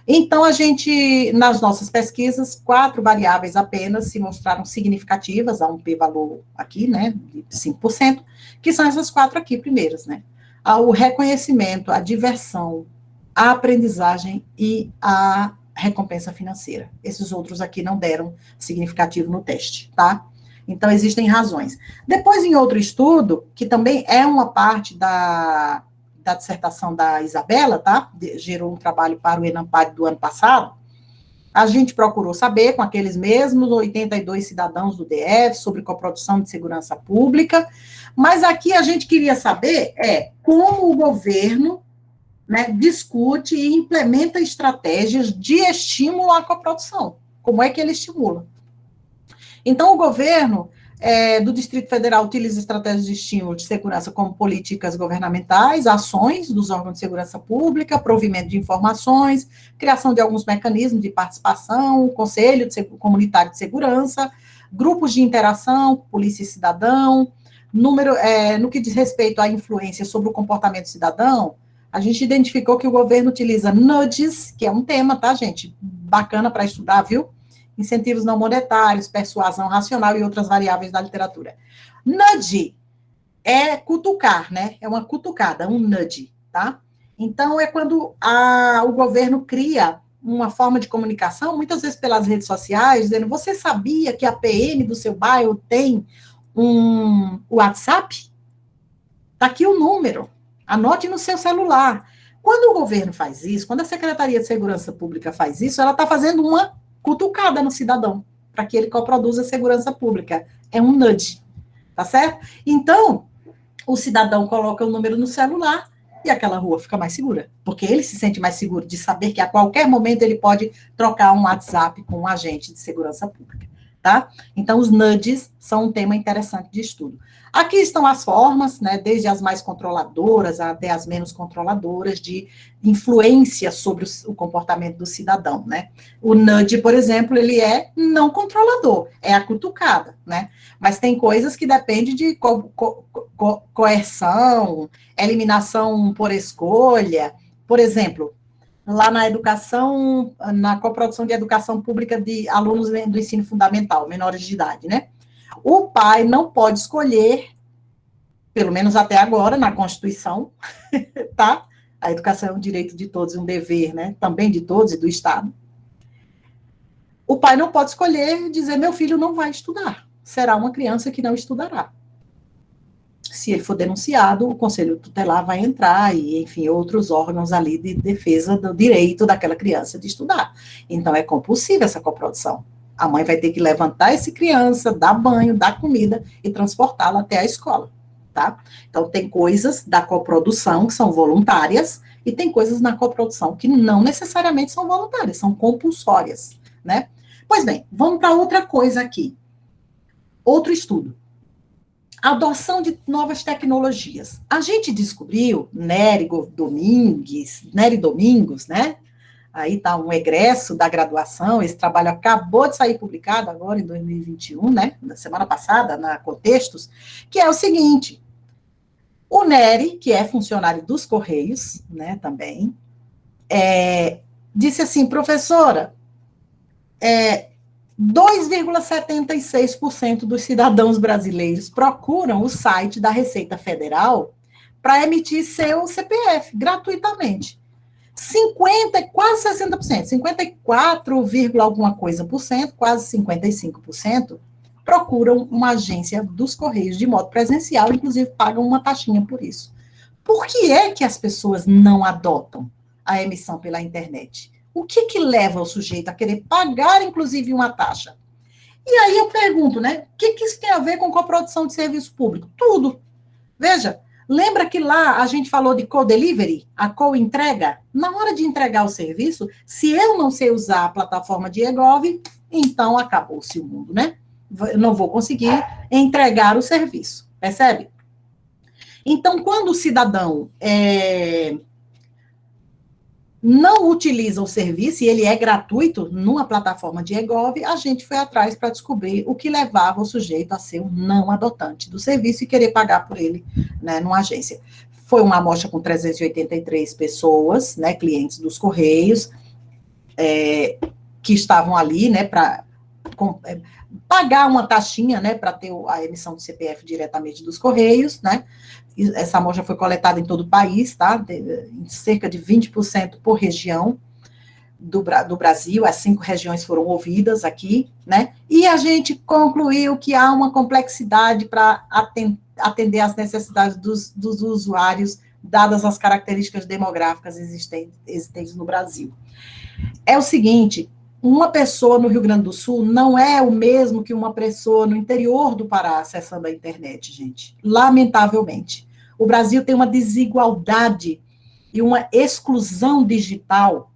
Então, a gente, nas nossas pesquisas, 4 variáveis apenas se mostraram significativas, há um p-valor aqui, né, de 5%, que são essas 4 aqui primeiras, né? O reconhecimento, a diversão, a aprendizagem e a recompensa financeira. Esses outros aqui não deram significativo no teste, tá? Então, existem razões. Depois, em outro estudo, que também é uma parte da dissertação da Isabela, tá? Gerou um trabalho para o ENAMPAD do ano passado, a gente procurou saber, com aqueles mesmos 82 cidadãos do DF, sobre coprodução de segurança pública, mas aqui a gente queria saber como o governo, né, discute e implementa estratégias de estímulo à coprodução. Como é que ele estimula? Então, o governo do Distrito Federal utiliza estratégias de estímulo de segurança como políticas governamentais, ações dos órgãos de segurança pública, provimento de informações, criação de alguns mecanismos de participação, conselho comunitário de segurança, grupos de interação, polícia e cidadão, no que diz respeito à influência sobre o comportamento cidadão, a gente identificou que o governo utiliza nudges, que é um tema, tá, gente? Bacana para estudar, viu? Incentivos não monetários, persuasão racional e outras variáveis da literatura. Nudge é cutucar, né? É uma cutucada, um nudge, tá? Então, é quando o governo cria uma forma de comunicação, muitas vezes pelas redes sociais, dizendo, você sabia que a PM do seu bairro tem um WhatsApp? Tá aqui o número, anote no seu celular. Quando o governo faz isso, quando a Secretaria de Segurança Pública faz isso, ela está fazendo uma cutucada no cidadão, para que ele coproduza segurança pública. É um nudge, tá certo? Então, o cidadão coloca o número no celular e aquela rua fica mais segura, porque ele se sente mais seguro de saber que a qualquer momento ele pode trocar um WhatsApp com um agente de segurança pública, tá? Então, os nudges são um tema interessante de estudo. Aqui estão as formas, né, desde as mais controladoras até as menos controladoras, de influência sobre o comportamento do cidadão, né? O nudge, por exemplo, ele é não controlador, é a cutucada, né? Mas tem coisas que dependem de coerção, eliminação por escolha. Por exemplo, lá na educação, na coprodução de educação pública de alunos do ensino fundamental, menores de idade, né? O pai não pode escolher, pelo menos até agora, na Constituição, tá? A educação é um direito de todos, um dever, né? Também de todos e do Estado. O pai não pode escolher dizer, meu filho não vai estudar. Será uma criança que não estudará. Se ele for denunciado, o Conselho Tutelar vai entrar e, enfim, outros órgãos ali de defesa do direito daquela criança de estudar. Então, é compulsiva essa coprodução. A mãe vai ter que levantar essa criança, dar banho, dar comida e transportá-la até a escola, tá? Então, tem coisas da coprodução que são voluntárias e tem coisas na coprodução que não necessariamente são voluntárias, são compulsórias, né? Pois bem, vamos para outra coisa aqui. Outro estudo. Adoção de novas tecnologias. A gente descobriu, Nery Domingos, né? Aí está um egresso da graduação, esse trabalho acabou de sair publicado agora em 2021, né, na semana passada, na Contextos, que é o seguinte, O Nery, que é funcionário dos Correios, né, também, disse assim, professora, 2,76% dos cidadãos brasileiros procuram o site da Receita Federal para emitir seu CPF gratuitamente. 50, quase 60%, 54, alguma coisa por cento, quase 55%, procuram uma agência dos Correios de modo presencial, inclusive pagam uma taxinha por isso. Por que é que as pessoas não adotam a emissão pela internet? O que leva o sujeito a querer pagar, inclusive, uma taxa? E aí eu pergunto, né? O que isso tem a ver com coprodução de serviço público? Tudo. Veja, lembra que lá a gente falou de co-delivery, a co-entrega? Na hora de entregar o serviço, se eu não sei usar a plataforma de eGov, então acabou-se o mundo, né? Eu não vou conseguir entregar o serviço, percebe? Então, quando o cidadão não utiliza o serviço, e ele é gratuito numa plataforma de eGov, a gente foi atrás para descobrir o que levava o sujeito a ser um não adotante do serviço e querer pagar por ele, né, numa agência. Foi uma amostra com 383 pessoas, né, clientes dos Correios, que estavam ali, né, para pagar uma taxinha, né, para ter a emissão do CPF diretamente dos Correios, né. Essa amostra foi coletada em todo o país, tá? Em cerca de 20% por região do Brasil, as 5 regiões foram ouvidas aqui, né? E a gente concluiu que há uma complexidade para atender às necessidades dos usuários, dadas as características demográficas existentes no Brasil. É o seguinte, uma pessoa no Rio Grande do Sul não é o mesmo que uma pessoa no interior do Pará acessando a internet, gente. Lamentavelmente. O Brasil tem uma desigualdade e uma exclusão digital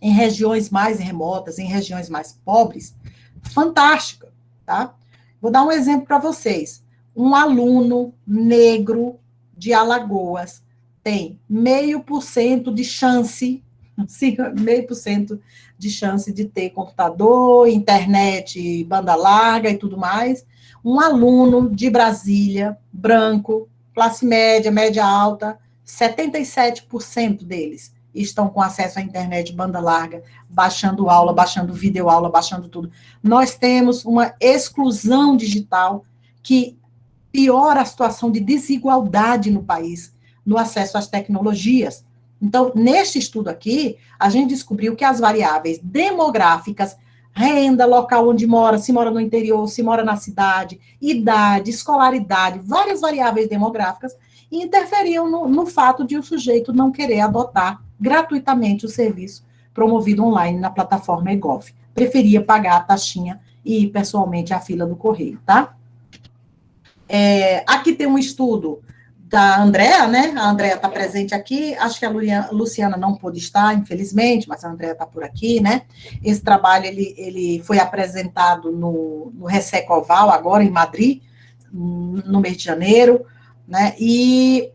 em regiões mais remotas, em regiões mais pobres, fantástica, tá? Vou dar um exemplo para vocês. Um aluno negro de Alagoas tem 0,5% de chance, 0,5% de chance de ter computador, internet, banda larga e tudo mais. Um aluno de Brasília, branco, classe média, média alta, 77% deles estão com acesso à internet, banda larga, baixando aula, baixando videoaula, baixando tudo. Nós temos uma exclusão digital que piora a situação de desigualdade no país, no acesso às tecnologias. Então, neste estudo aqui, a gente descobriu que as variáveis demográficas, renda, local onde mora, se mora no interior, se mora na cidade, idade, escolaridade, várias variáveis demográficas, interferiam no fato de o sujeito não querer adotar gratuitamente o serviço promovido online na plataforma eGov. Preferia pagar a taxinha e ir pessoalmente à fila do correio, tá? Aqui tem um estudo da Andrea, né? A Andrea está presente aqui, acho que a Luciana não pôde estar, infelizmente, mas a Andrea está por aqui, né? Esse trabalho, ele foi apresentado no Rececoval, agora em Madrid, no mês de janeiro, né? E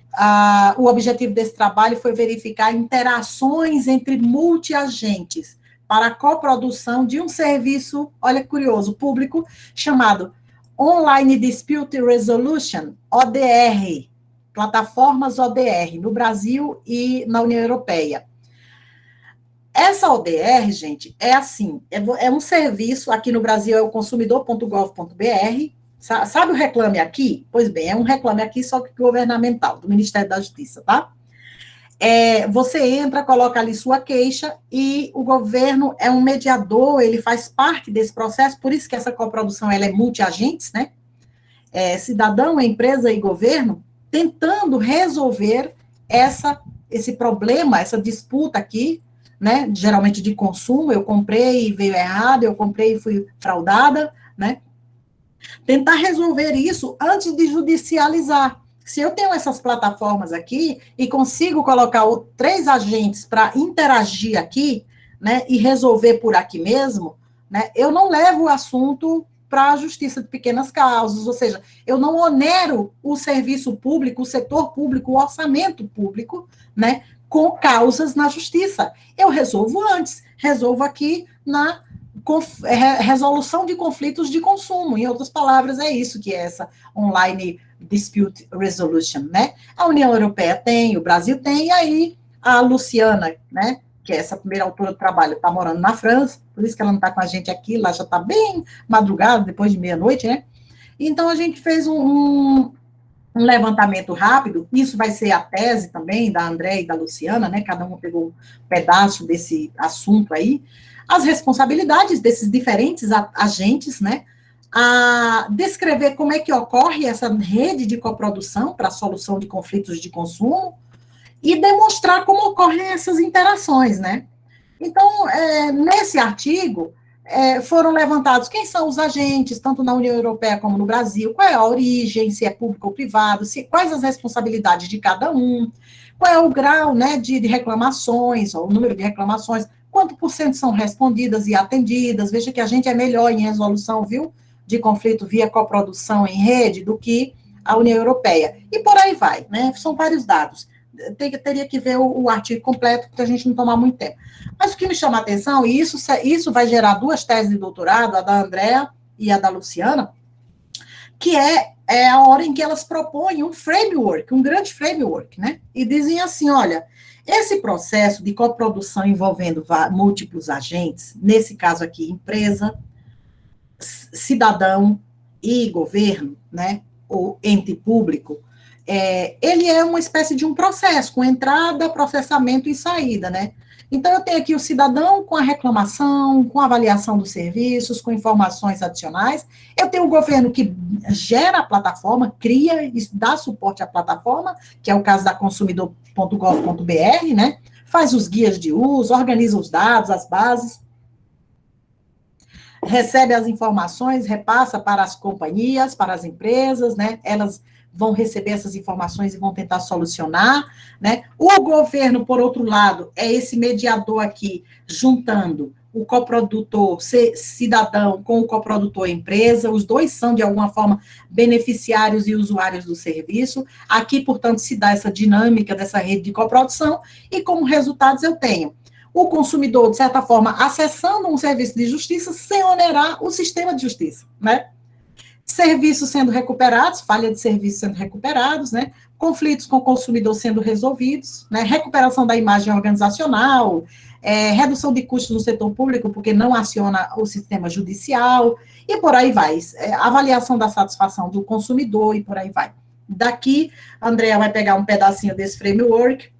o objetivo desse trabalho foi verificar interações entre multiagentes para a coprodução de um serviço, olha que curioso, público, chamado Online Dispute Resolution, ODR, plataformas ODR, no Brasil e na União Europeia. Essa ODR, gente, é assim, é um serviço, aqui no Brasil é o consumidor.gov.br, sabe o Reclame Aqui? Pois bem, é um Reclame Aqui, só que governamental, do Ministério da Justiça, tá? Você entra, coloca ali sua queixa, e o governo é um mediador, ele faz parte desse processo, por isso que essa coprodução ela é multiagentes, né? Cidadão, empresa e governo, tentando resolver esse problema, essa disputa aqui, né? Geralmente de consumo, eu comprei e veio errado, eu comprei e fui fraudada, né? Tentar resolver isso antes de judicializar. Se eu tenho essas plataformas aqui e consigo colocar 3 agentes para interagir aqui, né, e resolver por aqui mesmo, né, eu não levo o assunto para a justiça de pequenas causas, ou seja, eu não onero o serviço público, o setor público, o orçamento público, né, com causas na justiça. Eu resolvo antes, resolvo aqui resolução de conflitos de consumo. Em outras palavras, é isso que é essa Online Dispute Resolution, né? A União Europeia tem, o Brasil tem, e aí a Luciana, né, que é essa primeira autora do trabalho, está morando na França, por isso que ela não está com a gente aqui, lá já está bem madrugada, depois de meia-noite, né? Então, a gente fez um levantamento rápido, isso vai ser a tese também da André e da Luciana, né? Cada um pegou um pedaço desse assunto aí, as responsabilidades desses diferentes agentes, né? A descrever como é que ocorre essa rede de coprodução para a solução de conflitos de consumo e demonstrar como ocorrem essas interações, né? Então, nesse artigo, foram levantados quem são os agentes, tanto na União Europeia como no Brasil, qual é a origem, se é público ou privado, quais as responsabilidades de cada um, qual é o grau, né, de reclamações, ou o número de reclamações, quanto por cento são respondidas e atendidas. Veja que a gente é melhor em resolução, viu, de conflito via coprodução em rede do que a União Europeia. E por aí vai, né? São vários dados. Teria que ver o artigo completo, para a gente não tomar muito tempo. Mas o que me chama a atenção, e isso vai gerar duas teses de doutorado, a da Andréa e a da Luciana, que é a hora em que elas propõem um framework, um grande framework, né? E dizem assim, olha, esse processo de coprodução envolvendo múltiplos agentes, nesse caso aqui, empresa, cidadão e governo, né? Ou ente público, ele é uma espécie de um processo, com entrada, processamento e saída, né? Então, eu tenho aqui o cidadão com a reclamação, com a avaliação dos serviços, com informações adicionais. Eu tenho o governo que gera a plataforma, cria e dá suporte à plataforma, que é o caso da consumidor.gov.br, né? Faz os guias de uso, organiza os dados, as bases, recebe as informações, repassa para as companhias, para as empresas, né? Elas vão receber essas informações e vão tentar solucionar, né? O governo, por outro lado, é esse mediador aqui, juntando o coprodutor cidadão com o coprodutor empresa, os dois são, de alguma forma, beneficiários e usuários do serviço. Aqui, portanto, se dá essa dinâmica dessa rede de coprodução, e como resultados eu tenho o consumidor, de certa forma, acessando um serviço de justiça sem onerar o sistema de justiça, né? Serviços sendo recuperados, falha de serviços sendo recuperados, né? Conflitos com o consumidor sendo resolvidos, né? Recuperação da imagem organizacional, redução de custos no setor público, porque não aciona o sistema judicial, e por aí vai. Avaliação da satisfação do consumidor, e por aí vai. Daqui, a Andrea vai pegar um pedacinho desse framework,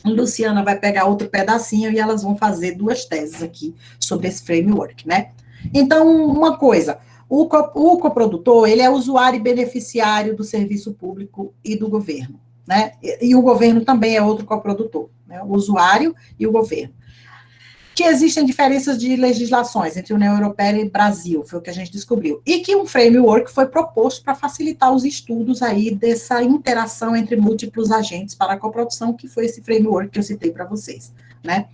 Luciana vai pegar outro pedacinho, e elas vão fazer duas teses aqui sobre esse framework, né? Então, uma coisa... O coprodutor, ele é usuário e beneficiário do serviço público e do governo, né? E o governo também é outro coprodutor, né? O usuário e o governo. Que existem diferenças de legislações entre União Europeia e Brasil, foi o que a gente descobriu. E que um framework foi proposto para facilitar os estudos aí dessa interação entre múltiplos agentes para a coprodução, que foi esse framework que eu citei para vocês, né?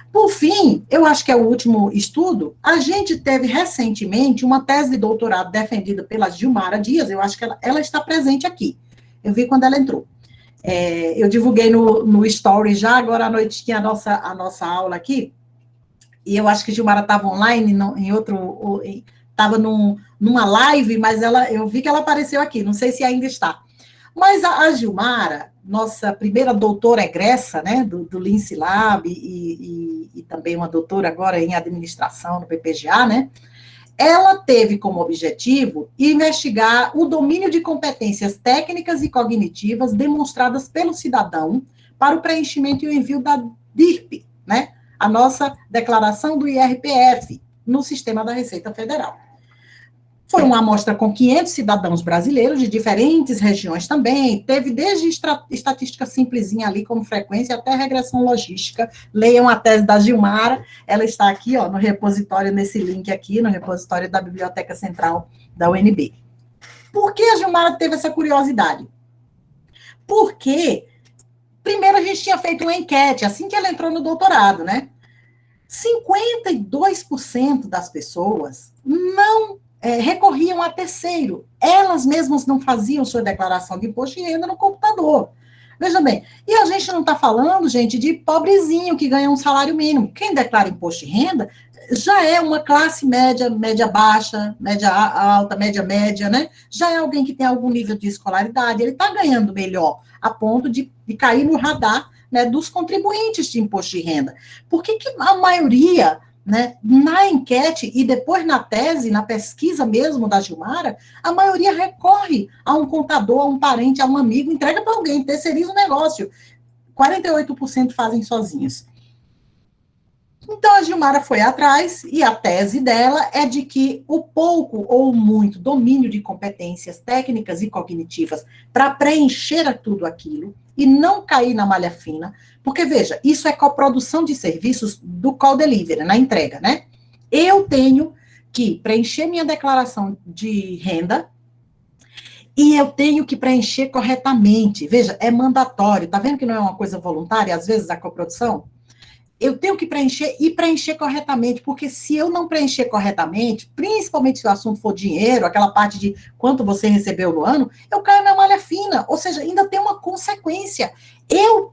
Por fim, eu acho que é o último estudo, a gente teve recentemente uma tese de doutorado defendida pela Gilmara Dias, eu acho que ela está presente aqui, eu vi quando ela entrou. Eu divulguei no Story já, agora à noite tinha a nossa aula aqui, e eu acho que Gilmara estava online, estava numa live, mas eu vi que ela apareceu aqui, não sei se ainda está. Mas a Gilmara, nossa primeira doutora egressa, né, do Lince Lab, e também uma doutora agora em administração no PPGA, né, ela teve como objetivo investigar o domínio de competências técnicas e cognitivas demonstradas pelo cidadão para o preenchimento e o envio da DIRP, né, a nossa declaração do IRPF, no sistema da Receita Federal. Foi uma amostra com 500 cidadãos brasileiros de diferentes regiões também, teve desde estatística simplesinha ali, como frequência, até regressão logística. Leiam a tese da Gilmara, ela está aqui, ó, no repositório, nesse link aqui, no repositório da Biblioteca Central da UNB. Por que a Gilmara teve essa curiosidade? Porque, primeiro, a gente tinha feito uma enquete, assim que ela entrou no doutorado, né? 52% das pessoas não recorriam a terceiro. Elas mesmas não faziam sua declaração de imposto de renda no computador. Veja bem, e a gente não está falando, gente, de pobrezinho que ganha um salário mínimo. Quem declara imposto de renda já é uma classe média, média baixa, média alta, média média, né? Já é alguém que tem algum nível de escolaridade, ele está ganhando melhor, a ponto de cair no radar, né, dos contribuintes de imposto de renda. Por que a maioria, né, na enquete e depois na tese, na pesquisa mesmo da Gilmara, a maioria recorre a um contador, a um parente, a um amigo, entrega para alguém, terceiriza o negócio. 48% fazem sozinhos. Então, a Gilmara foi atrás, e a tese dela é de que o pouco ou muito domínio de competências técnicas e cognitivas para preencher tudo aquilo e não cair na malha fina, porque, veja, isso é coprodução de serviços do call delivery, na entrega, né? Eu tenho que preencher minha declaração de renda e eu tenho que preencher corretamente. Veja, é mandatório. Tá vendo que não é uma coisa voluntária, às vezes, a coprodução? Eu tenho que preencher e preencher corretamente, porque se eu não preencher corretamente, principalmente se o assunto for dinheiro, aquela parte de quanto você recebeu no ano, eu caio na malha fina, ou seja, ainda tem uma consequência. Eu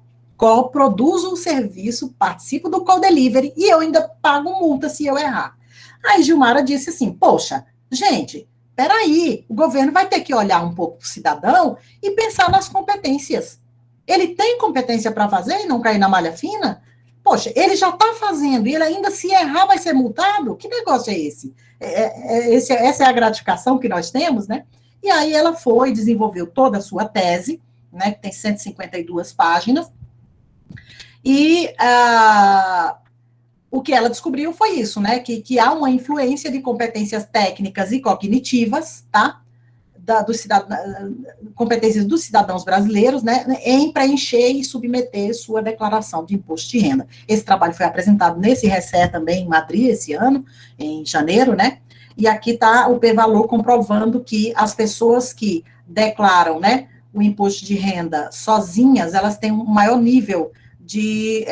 produzo o serviço, participo do call delivery e eu ainda pago multa se eu errar. Aí Gilmara disse assim, poxa, gente, peraí, o governo vai ter que olhar um pouco para o cidadão e pensar nas competências. Ele tem competência para fazer e não cair na malha fina? Poxa, ele já está fazendo, e ele ainda, se errar, vai ser multado? Que negócio é esse? Essa é a gratificação que nós temos, né? E aí ela foi, desenvolveu toda a sua tese, né, que tem 152 páginas, e o que ela descobriu foi isso, né, que há uma influência de competências técnicas e cognitivas, tá? Competências dos cidadãos brasileiros, né, em preencher e submeter sua declaração de imposto de renda. Esse trabalho foi apresentado nesse RECE também em Madrid, esse ano, em janeiro, né, e aqui está o P-Valor comprovando que as pessoas que declaram, né, o imposto de renda sozinhas, elas têm um maior nível de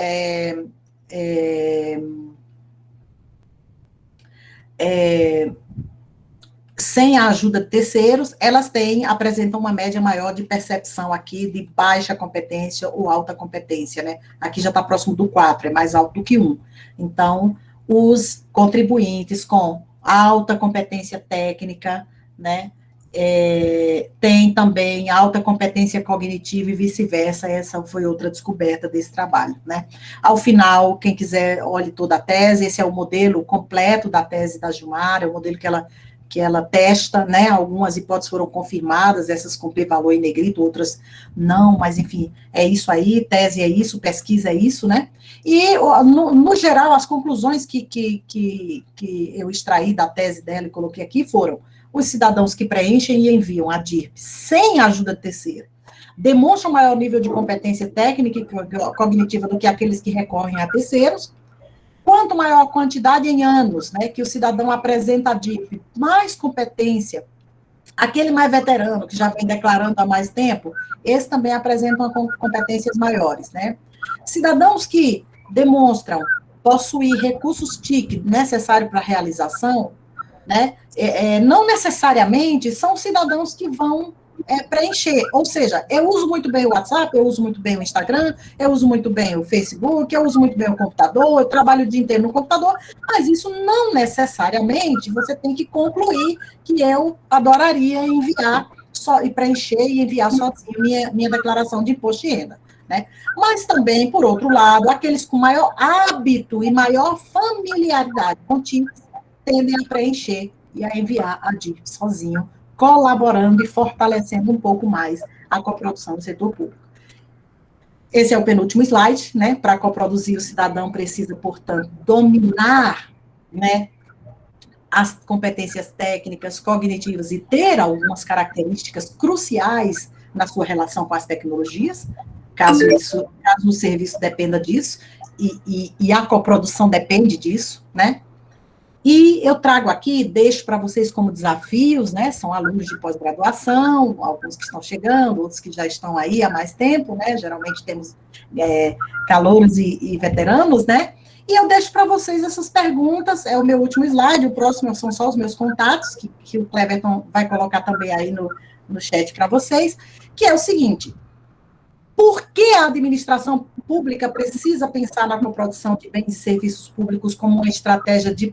sem a ajuda de terceiros, elas apresentam uma média maior de percepção aqui de baixa competência ou alta competência, né? Aqui já está próximo do 4, é mais alto do que 1. Então, os contribuintes com alta competência técnica, né, tem também alta competência cognitiva e vice-versa. Essa foi outra descoberta desse trabalho, né? Ao final, quem quiser, olhe toda a tese. Esse é o modelo completo da tese da Gilmara, é o modelo que ela testa, né? Algumas hipóteses foram confirmadas, essas com P-valor em negrito, outras não, mas enfim, é isso aí, tese é isso, pesquisa é isso, né? E, no geral, as conclusões que eu extraí da tese dela e coloquei aqui foram: os cidadãos que preenchem e enviam a DIRP sem ajuda de terceiro demonstram maior nível de competência técnica e cognitiva do que aqueles que recorrem a terceiros. Quanto maior a quantidade em anos, né, que o cidadão apresenta a DIRP, mais competência. Aquele mais veterano, que já vem declarando há mais tempo, esse também apresenta competências maiores, né? Cidadãos que demonstram possuir recursos TIC necessários para a realização, né, não necessariamente são cidadãos que vão preencher, ou seja, eu uso muito bem o WhatsApp, eu uso muito bem o Instagram, eu uso muito bem o Facebook, eu uso muito bem o computador, eu trabalho o dia inteiro no computador, mas isso não necessariamente você tem que concluir que eu adoraria enviar e preencher e enviar sozinho minha declaração de imposto de renda, né? Mas também, por outro lado, aqueles com maior hábito e maior familiaridade com TICs tendem a preencher e a enviar a DIRP sozinho, colaborando e fortalecendo um pouco mais a coprodução do setor público. Esse é o penúltimo slide, né? Para coproduzir, o cidadão precisa, portanto, dominar, né, as competências técnicas, cognitivas e ter algumas características cruciais na sua relação com as tecnologias, caso o serviço dependa disso, e a coprodução depende disso, né? E eu trago aqui, deixo para vocês como desafios, né? São alunos de pós-graduação, alguns que estão chegando, outros que já estão aí há mais tempo, né? Geralmente temos calouros e veteranos, né? E eu deixo para vocês essas perguntas, é o meu último slide, o próximo são só os meus contatos, que o Cleverton vai colocar também aí no chat para vocês, que é o seguinte: Por que a administração pública precisa pensar na coprodução de bens e serviços públicos como uma estratégia do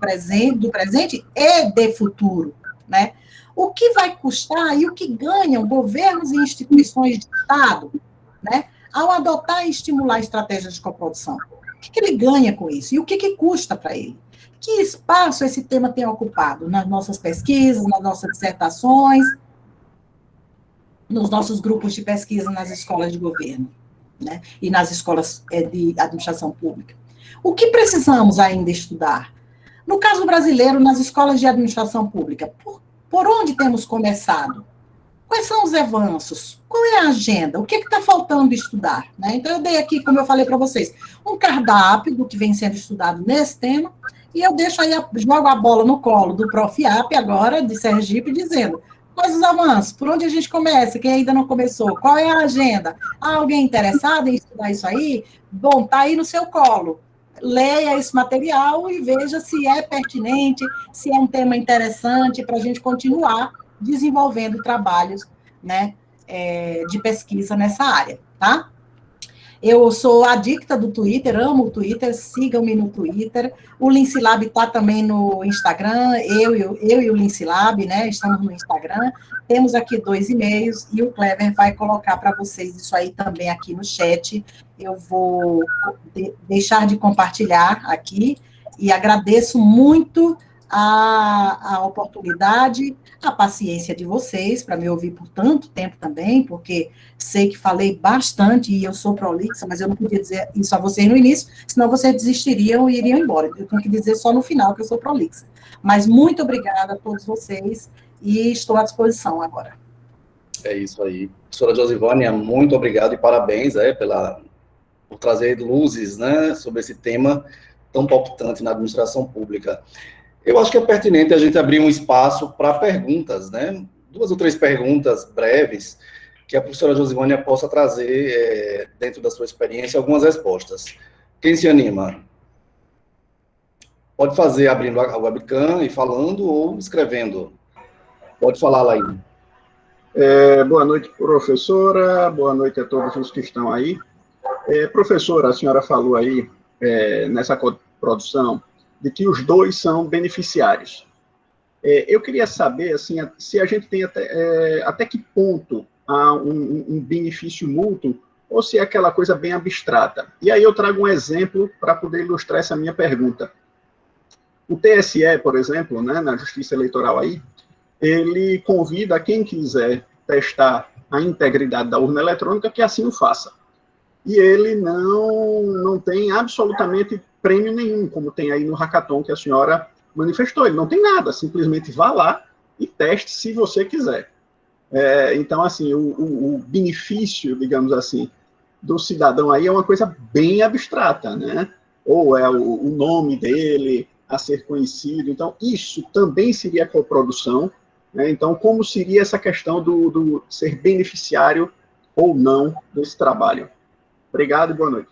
presente e de futuro, né? O que vai custar e o que ganham governos e instituições de Estado, né, ao adotar e estimular estratégias de coprodução? O que ele ganha com isso? E o que custa para ele? Que espaço esse tema tem ocupado nas nossas pesquisas, nas nossas dissertações, nos nossos grupos de pesquisa nas escolas de governo, né, e nas escolas de administração pública? O que precisamos ainda estudar? No caso brasileiro, nas escolas de administração pública, por onde temos começado? Quais são os avanços? Qual é a agenda? O que está faltando estudar? Né? Então, eu dei aqui, como eu falei para vocês, um cardápio do que vem sendo estudado nesse tema, e eu deixo aí, jogo a bola no colo do Prof. Iap agora, de Sergipe, dizendo quais os avanços, por onde a gente começa, quem ainda não começou, qual é a agenda? Há alguém interessado em estudar isso aí? Bom, está aí no seu colo. Leia esse material e veja se é pertinente, se é um tema interessante para a gente continuar desenvolvendo trabalhos, né, de pesquisa nessa área, tá? Eu sou adicta do Twitter, amo o Twitter, sigam-me no Twitter. O Lincilab está também no Instagram, eu e o Lincilab, né, estamos no Instagram. Temos aqui 2 e-mails e o Clever vai colocar para vocês isso aí também aqui no chat. Eu vou deixar de compartilhar aqui e agradeço muito a oportunidade, a paciência de vocês para me ouvir por tanto tempo também, porque sei que falei bastante e eu sou prolixa, mas eu não podia dizer isso a vocês no início, senão vocês desistiriam e iriam embora. Eu tenho que dizer só no final que eu sou prolixa. Mas muito obrigada a todos vocês e estou à disposição agora. É isso aí. Professora Josivânia, muito obrigado e parabéns por trazer luzes, né, sobre esse tema tão palpitante na administração pública. Eu acho que é pertinente a gente abrir um espaço para perguntas, né? 2 ou 3 perguntas breves que a professora Josivânia possa trazer, dentro da sua experiência, algumas respostas. Quem se anima? Pode fazer abrindo a webcam e falando ou escrevendo. Pode falar, Laíne. Boa noite, professora. Boa noite a todos os que estão aí. Professora, a senhora falou aí, nessa coprodução, de que os 2 são beneficiários. Eu queria saber, assim, se a gente tem até que ponto há um benefício mútuo, ou se é aquela coisa bem abstrata. E aí eu trago um exemplo para poder ilustrar essa minha pergunta. O TSE, por exemplo, né, na Justiça Eleitoral aí, ele convida quem quiser testar a integridade da urna eletrônica que assim o faça. E ele não tem absolutamente prêmio nenhum, como tem aí no hackathon que a senhora manifestou. Ele não tem nada, simplesmente vá lá e teste se você quiser. Então, assim, o benefício, digamos assim, do cidadão aí é uma coisa bem abstrata, né? Ou é o nome dele a ser conhecido. Então, isso também seria coprodução, né? Então, como seria essa questão do ser beneficiário ou não desse trabalho? Obrigado e boa noite.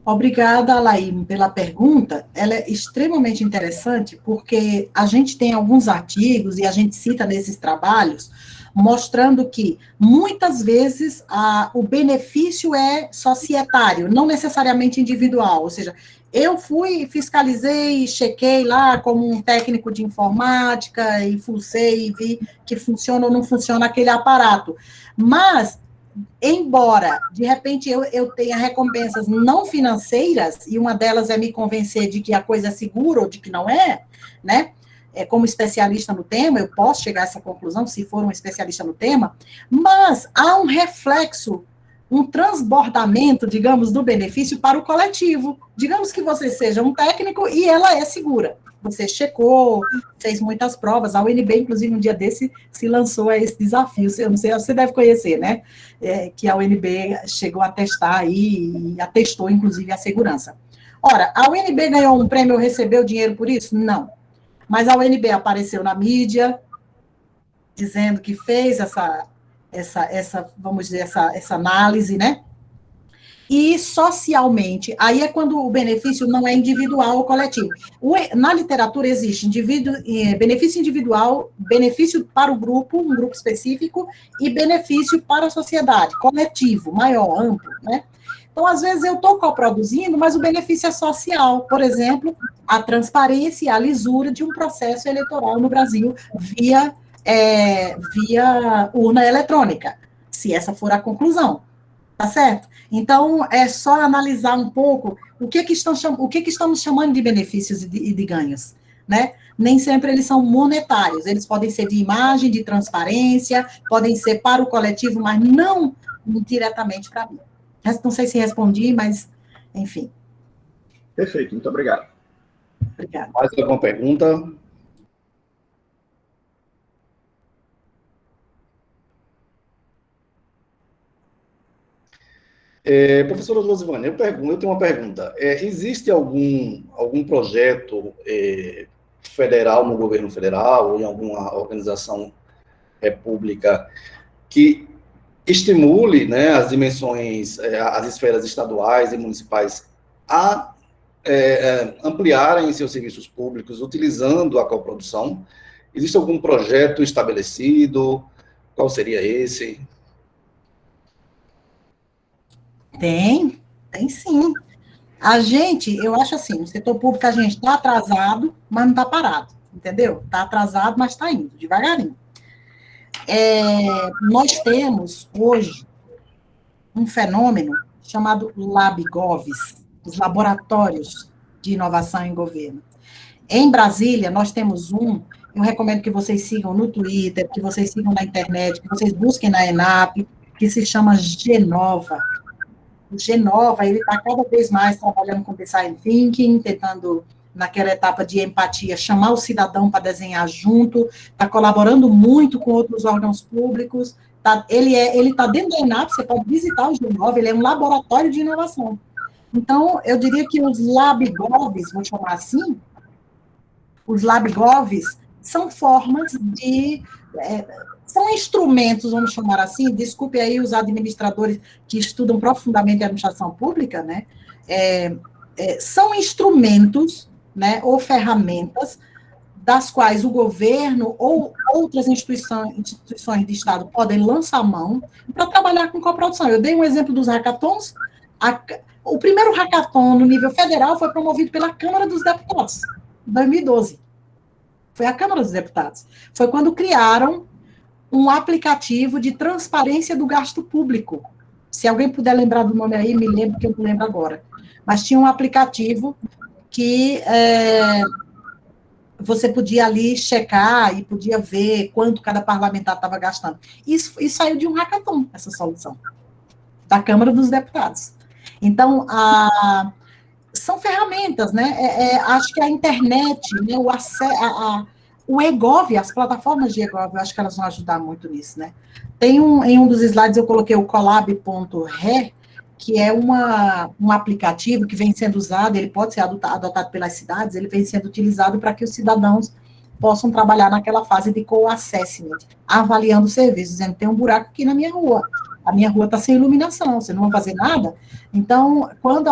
Obrigada, Alain, pela pergunta. Ela é extremamente interessante, porque a gente tem alguns artigos, e a gente cita nesses trabalhos, mostrando que, muitas vezes, o benefício é societário, não necessariamente individual. Ou seja, eu fui, fiscalizei, chequei lá como um técnico de informática, e fucei e vi que funciona ou não funciona aquele aparato. Mas, embora, de repente, eu tenha recompensas não financeiras, e uma delas é me convencer de que a coisa é segura ou de que não é, né? Como especialista no tema, eu posso chegar a essa conclusão, se for um especialista no tema, mas há um reflexo, um transbordamento, digamos, do benefício para o coletivo. Digamos que você seja um técnico e ela é segura. Você checou, fez muitas provas. A UNB, inclusive, um dia desse, se lançou a esse desafio. Eu não sei, você deve conhecer, né? Que a UNB chegou a testar aí, e atestou, inclusive, a segurança. Ora, a UNB ganhou um prêmio ou recebeu dinheiro por isso? Não. Mas a UNB apareceu na mídia, dizendo que fez essa vamos dizer, essa análise, né? e socialmente. Aí é quando o benefício não é individual ou coletivo. Na literatura existe benefício individual, benefício para o grupo, um grupo específico, e benefício para a sociedade, coletivo, maior, amplo, né? Então, às vezes, eu estou coproduzindo, mas o benefício é social. Por exemplo, a transparência e a lisura de um processo eleitoral no Brasil via urna eletrônica, se essa for a conclusão. Tá certo? Então, é só analisar um pouco o que estamos chamando de benefícios e de ganhos, né? Nem sempre eles são monetários, eles podem ser de imagem, de transparência, podem ser para o coletivo, mas não diretamente para mim. Não sei se respondi, mas, enfim. Perfeito, muito obrigado. Obrigada. Mais alguma pergunta? Professora Josivane, eu tenho uma pergunta. Existe algum projeto federal, no governo federal, ou em alguma organização pública, que estimule, né, as dimensões, as esferas estaduais e municipais a ampliarem seus serviços públicos utilizando a coprodução? Existe algum projeto estabelecido? Qual seria esse? Tem sim. A gente, eu acho assim, no setor público a gente está atrasado, mas não está parado, entendeu? Está atrasado, mas está indo, devagarinho. Nós temos, hoje, um fenômeno chamado LabGovs, os Laboratórios de Inovação em Governo. Em Brasília, nós temos eu recomendo que vocês sigam no Twitter, que vocês sigam na internet, que vocês busquem na ENAP, que se chama Genova. O Genova, ele está cada vez mais trabalhando com design thinking, tentando, naquela etapa de empatia, chamar o cidadão para desenhar junto, está colaborando muito com outros órgãos públicos, ele está dentro da ENAP, você pode visitar o Genova, ele é um laboratório de inovação. Então, eu diria que os LabGovs, vou chamar assim, os LabGovs são formas são instrumentos, vamos chamar assim, desculpe aí os administradores que estudam profundamente a administração pública, né? São instrumentos, né, ou ferramentas das quais o governo ou outras instituições de Estado podem lançar mão para trabalhar com coprodução. Eu dei um exemplo dos hackathons. O primeiro hackathon no nível federal foi promovido pela Câmara dos Deputados, em 2012. Foi a Câmara dos Deputados. Foi quando criaram um aplicativo de transparência do gasto público. Se alguém puder lembrar do nome aí, me lembro, que eu não lembro agora. Mas tinha um aplicativo que você podia ali checar e podia ver quanto cada parlamentar estava gastando. Isso saiu de um hackathon, essa solução, da Câmara dos Deputados. Então, são ferramentas, né? Acho que a internet, né, o eGov, as plataformas de eGov, eu acho que elas vão ajudar muito nisso, né? Em um dos slides eu coloquei o Colab.re, que é um aplicativo que vem sendo usado, ele pode ser adotado pelas cidades, ele vem sendo utilizado para que os cidadãos possam trabalhar naquela fase de co-assessment, avaliando serviços, dizendo, tem um buraco aqui na minha rua, a minha rua está sem iluminação, vocês não vão fazer nada? Então, quando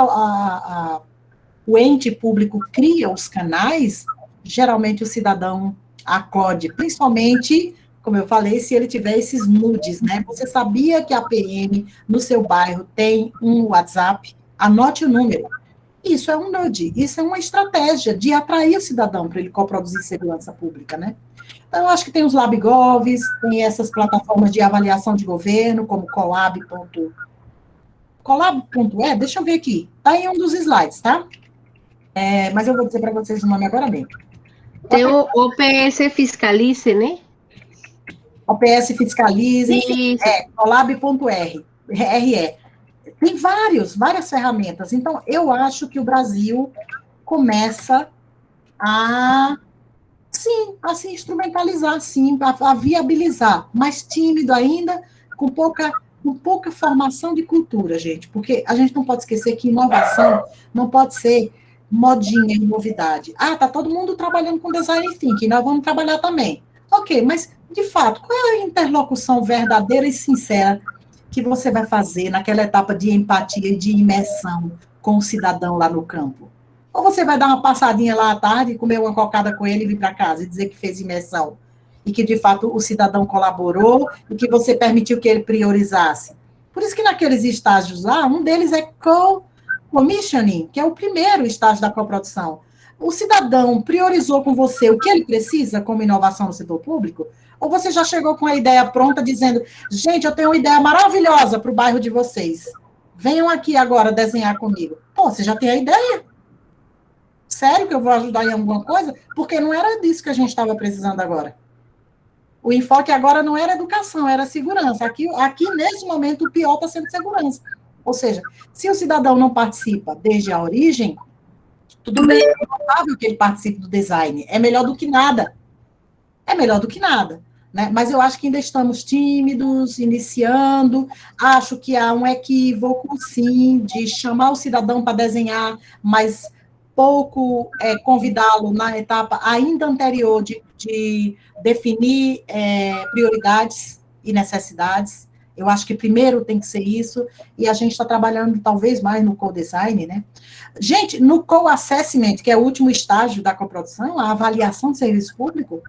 o ente público cria os canais, geralmente o cidadão acode, principalmente, como eu falei, se ele tiver esses nudes, né? Você sabia que a PM no seu bairro tem um WhatsApp? Anote o número. Isso é um nude, isso é uma estratégia de atrair o cidadão para ele coproduzir segurança pública, né? Então, eu acho que tem os LabGovs, tem essas plataformas de avaliação de governo, como Colab.e, deixa eu ver aqui, está em um dos slides, tá? Mas eu vou dizer para vocês o nome agora mesmo. Tem o OPS Fiscalize, né? OPS Fiscalize, Colab.re. Tem várias ferramentas. Então, eu acho que o Brasil começa a se instrumentalizar, sim, a viabilizar, mas tímido ainda, com pouca formação de cultura, gente, porque a gente não pode esquecer que inovação não pode ser modinha e novidade. Tá todo mundo trabalhando com design thinking, nós vamos trabalhar também. Ok, mas, de fato, qual é a interlocução verdadeira e sincera que você vai fazer naquela etapa de empatia e de imersão com o cidadão lá no campo? Ou você vai dar uma passadinha lá à tarde, comer uma cocada com ele e vir para casa e dizer que fez imersão? E que, de fato, o cidadão colaborou e que você permitiu que ele priorizasse. Por isso que naqueles estágios lá, um deles é co-commissioning, que é o primeiro estágio da coprodução. O cidadão priorizou com você o que ele precisa como inovação no setor público? Ou você já chegou com a ideia pronta dizendo, gente, eu tenho uma ideia maravilhosa para o bairro de vocês. Venham aqui agora desenhar comigo. Pô, você já tem a ideia? Sério que eu vou ajudar em alguma coisa? Porque não era disso que a gente estava precisando agora. O enfoque agora não era educação, era segurança. Aqui nesse momento, o pior está sendo segurança. Ou seja, se o cidadão não participa desde a origem, tudo bem, é notável que ele participe do design. É melhor do que nada. É melhor do que nada. Né? Mas eu acho que ainda estamos tímidos, iniciando. Acho que há um equívoco, sim, de chamar o cidadão para desenhar, mas pouco convidá-lo na etapa ainda anterior de definir prioridades e necessidades. Eu acho que primeiro tem que ser isso, e a gente está trabalhando talvez mais no co-design, né? Gente, no co-assessment, que é o último estágio da coprodução, a avaliação de serviço público,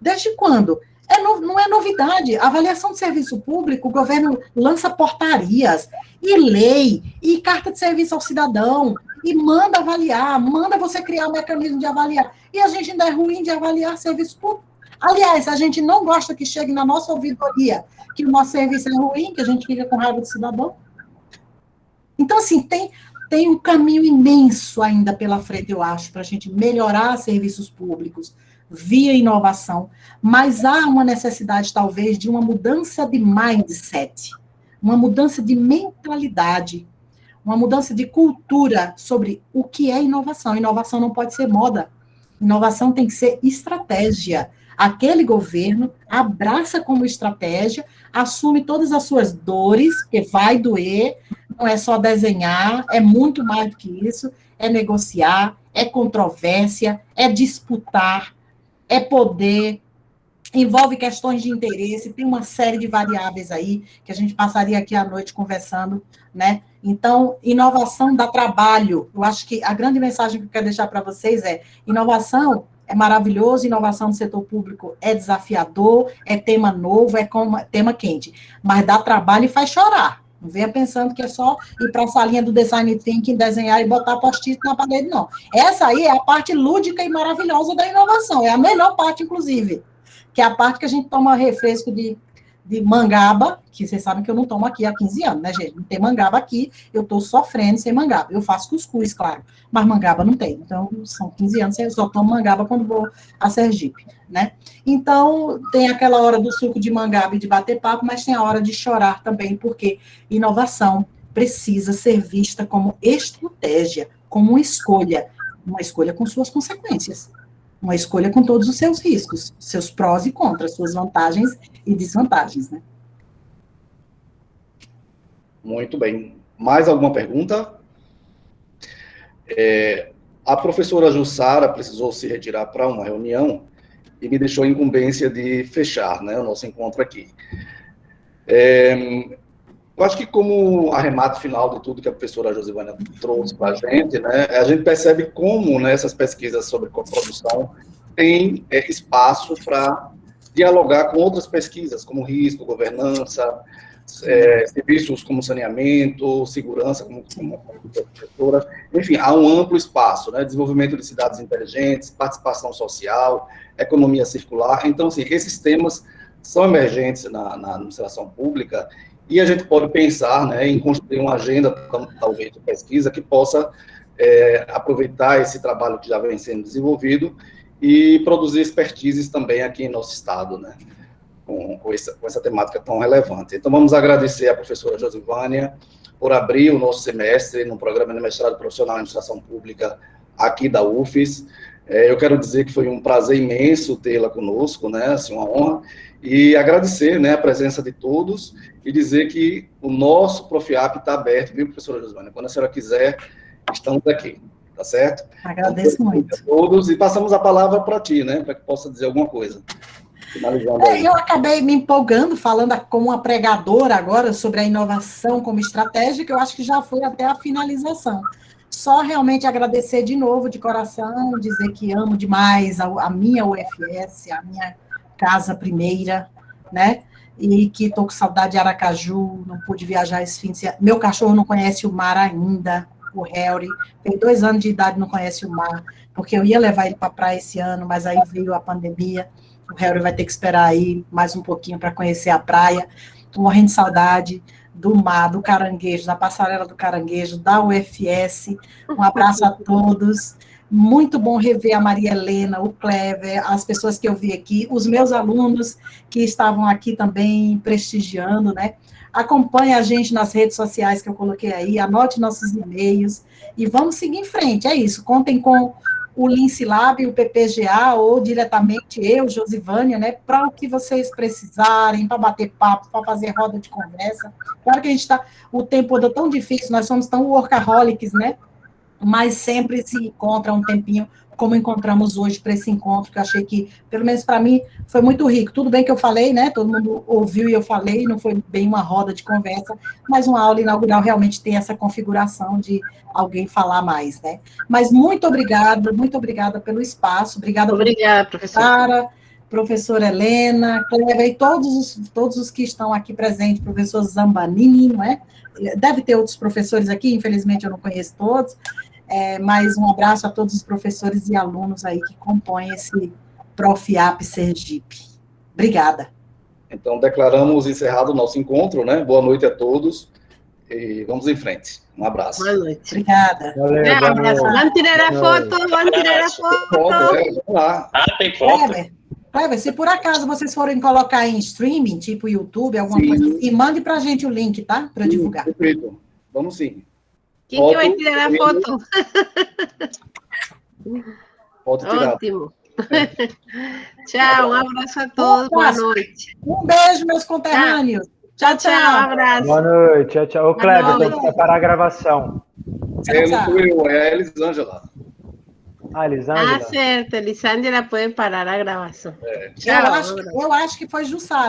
desde quando? Não é novidade. A avaliação de serviço público, o governo lança portarias, e lei, e carta de serviço ao cidadão, e manda avaliar, manda você criar um mecanismo de avaliar. E a gente ainda é ruim de avaliar serviço público. Aliás, a gente não gosta que chegue na nossa ouvidoria que o nosso serviço é ruim, que a gente fica com raiva do cidadão. Então, assim, tem um caminho imenso ainda pela frente, eu acho, para a gente melhorar serviços públicos via inovação, mas há uma necessidade, talvez, de uma mudança de mindset, uma mudança de mentalidade, uma mudança de cultura sobre o que é inovação. Inovação não pode ser moda. Inovação tem que ser estratégia. Aquele governo abraça como estratégia, assume todas as suas dores, que vai doer, não é só desenhar, é muito mais do que isso, é negociar, é controvérsia, é disputar, é poder, envolve questões de interesse, tem uma série de variáveis aí, que a gente passaria aqui à noite conversando, né? Então, inovação dá trabalho. Eu acho que a grande mensagem que eu quero deixar para vocês é, inovação é maravilhoso, inovação no setor público é desafiador, é tema novo, é tema quente, mas dá trabalho e faz chorar. Não venha pensando que é só ir para a salinha do design thinking, desenhar e botar post-it na parede, não. Essa aí é a parte lúdica e maravilhosa da inovação, é a melhor parte, inclusive, que é a parte que a gente toma refresco de mangaba, que vocês sabem que eu não tomo aqui há 15 anos, né, gente? Não tem mangaba aqui, eu estou sofrendo sem mangaba. Eu faço cuscuz, claro, mas mangaba não tem. Então, são 15 anos, eu só tomo mangaba quando vou a Sergipe, né? Então, tem aquela hora do suco de mangaba e de bater papo, mas tem a hora de chorar também, porque inovação precisa ser vista como estratégia, como uma escolha com suas consequências. Uma escolha com todos os seus riscos, seus prós e contras, suas vantagens e desvantagens, né? Muito bem. Mais alguma pergunta? A professora Jussara precisou se retirar para uma reunião e me deixou a incumbência de fechar, né, o nosso encontro aqui. Eu acho que como arremate final de tudo que a professora Josivânia trouxe para a gente percebe como, né, essas pesquisas sobre coprodução têm espaço para dialogar com outras pesquisas, como risco, governança, serviços como saneamento, segurança, como professora, enfim, há um amplo espaço, né, desenvolvimento de cidades inteligentes, participação social, economia circular. Então, assim, esses temas são emergentes na administração pública. E a gente pode pensar, né, em construir uma agenda, talvez, de pesquisa que possa aproveitar esse trabalho que já vem sendo desenvolvido e produzir expertises também aqui em nosso estado, né, com essa temática tão relevante. Então, vamos agradecer à professora Josivânia por abrir o nosso semestre no programa de mestrado profissional em administração pública aqui da UFES. Eu quero dizer que foi um prazer imenso tê-la conosco, né, assim, uma honra, e agradecer, né, a presença de todos e dizer que o nosso Profiap está aberto, viu, professora Josivânia? Quando a senhora quiser, estamos aqui, tá certo? Agradeço muito. A todos, e passamos a palavra para ti, né, para que possa dizer alguma coisa. Finalizando aí. Eu acabei me empolgando, falando como uma pregadora agora sobre a inovação como estratégia, que eu acho que já foi até a finalização. Só realmente agradecer de novo, de coração, dizer que amo demais a minha UFS, a minha casa primeira, né? E que estou com saudade de Aracaju, não pude viajar esse fim de semana. Meu cachorro não conhece o mar ainda, o Harry, tem 2 anos de idade, não conhece o mar, porque eu ia levar ele para a praia esse ano, mas aí veio a pandemia, o Harry vai ter que esperar aí mais um pouquinho para conhecer a praia. Estou morrendo de saudade do mar, do caranguejo, da passarela do caranguejo, da UFS. Um abraço a todos. Muito bom rever a Maria Helena, o Clever, as pessoas que eu vi aqui, os meus alunos que estavam aqui também prestigiando, né? Acompanhe a gente nas redes sociais que eu coloquei aí, anote nossos e-mails e vamos seguir em frente. É isso, contem com o Lince Lab, o PPGA, ou diretamente eu, Josivânia, né, para o que vocês precisarem, para bater papo, para fazer roda de conversa. Claro que a gente está, o tempo anda tão difícil, nós somos tão workaholics, né, mas sempre se encontra um tempinho, como encontramos hoje para esse encontro, que eu achei que, pelo menos para mim, foi muito rico. Tudo bem que eu falei, né, todo mundo ouviu e eu falei, não foi bem uma roda de conversa, mas uma aula inaugural realmente tem essa configuração de alguém falar mais, né. Mas muito obrigada pelo espaço, obrigada, professora. Professora Helena, Cleber e todos os que estão aqui presentes, professor Zambanini, não é? Deve ter outros professores aqui, infelizmente eu não conheço todos, mas um abraço a todos os professores e alunos aí que compõem esse Profiap Sergipe. Obrigada. Então, declaramos encerrado o nosso encontro, né? Boa noite a todos e vamos em frente. Um abraço. Boa noite. Obrigada. Valeu, Um abraço. Vamos tirar a foto, vamos tirar a foto. Vamos lá. Tem foto. Cleber, se por acaso vocês forem colocar em streaming, tipo YouTube, alguma coisa assim, mande para a gente o link, tá? Para divulgar. Perfeito. Vamos sim. Quem que vai tirar a foto? Foto tirada. Ótimo. Tchau, um abraço a todos, boa noite. Um beijo, meus conterrâneos. Tchau, tchau. Um abraço. Boa noite, tchau, tchau. Ô, Cleber, tem que preparar a gravação. Não fui eu, é a Elisângela. Ah, Elisângela? Ah, certo, Elisângela pode parar a gravação. Eu acho que foi Jussara.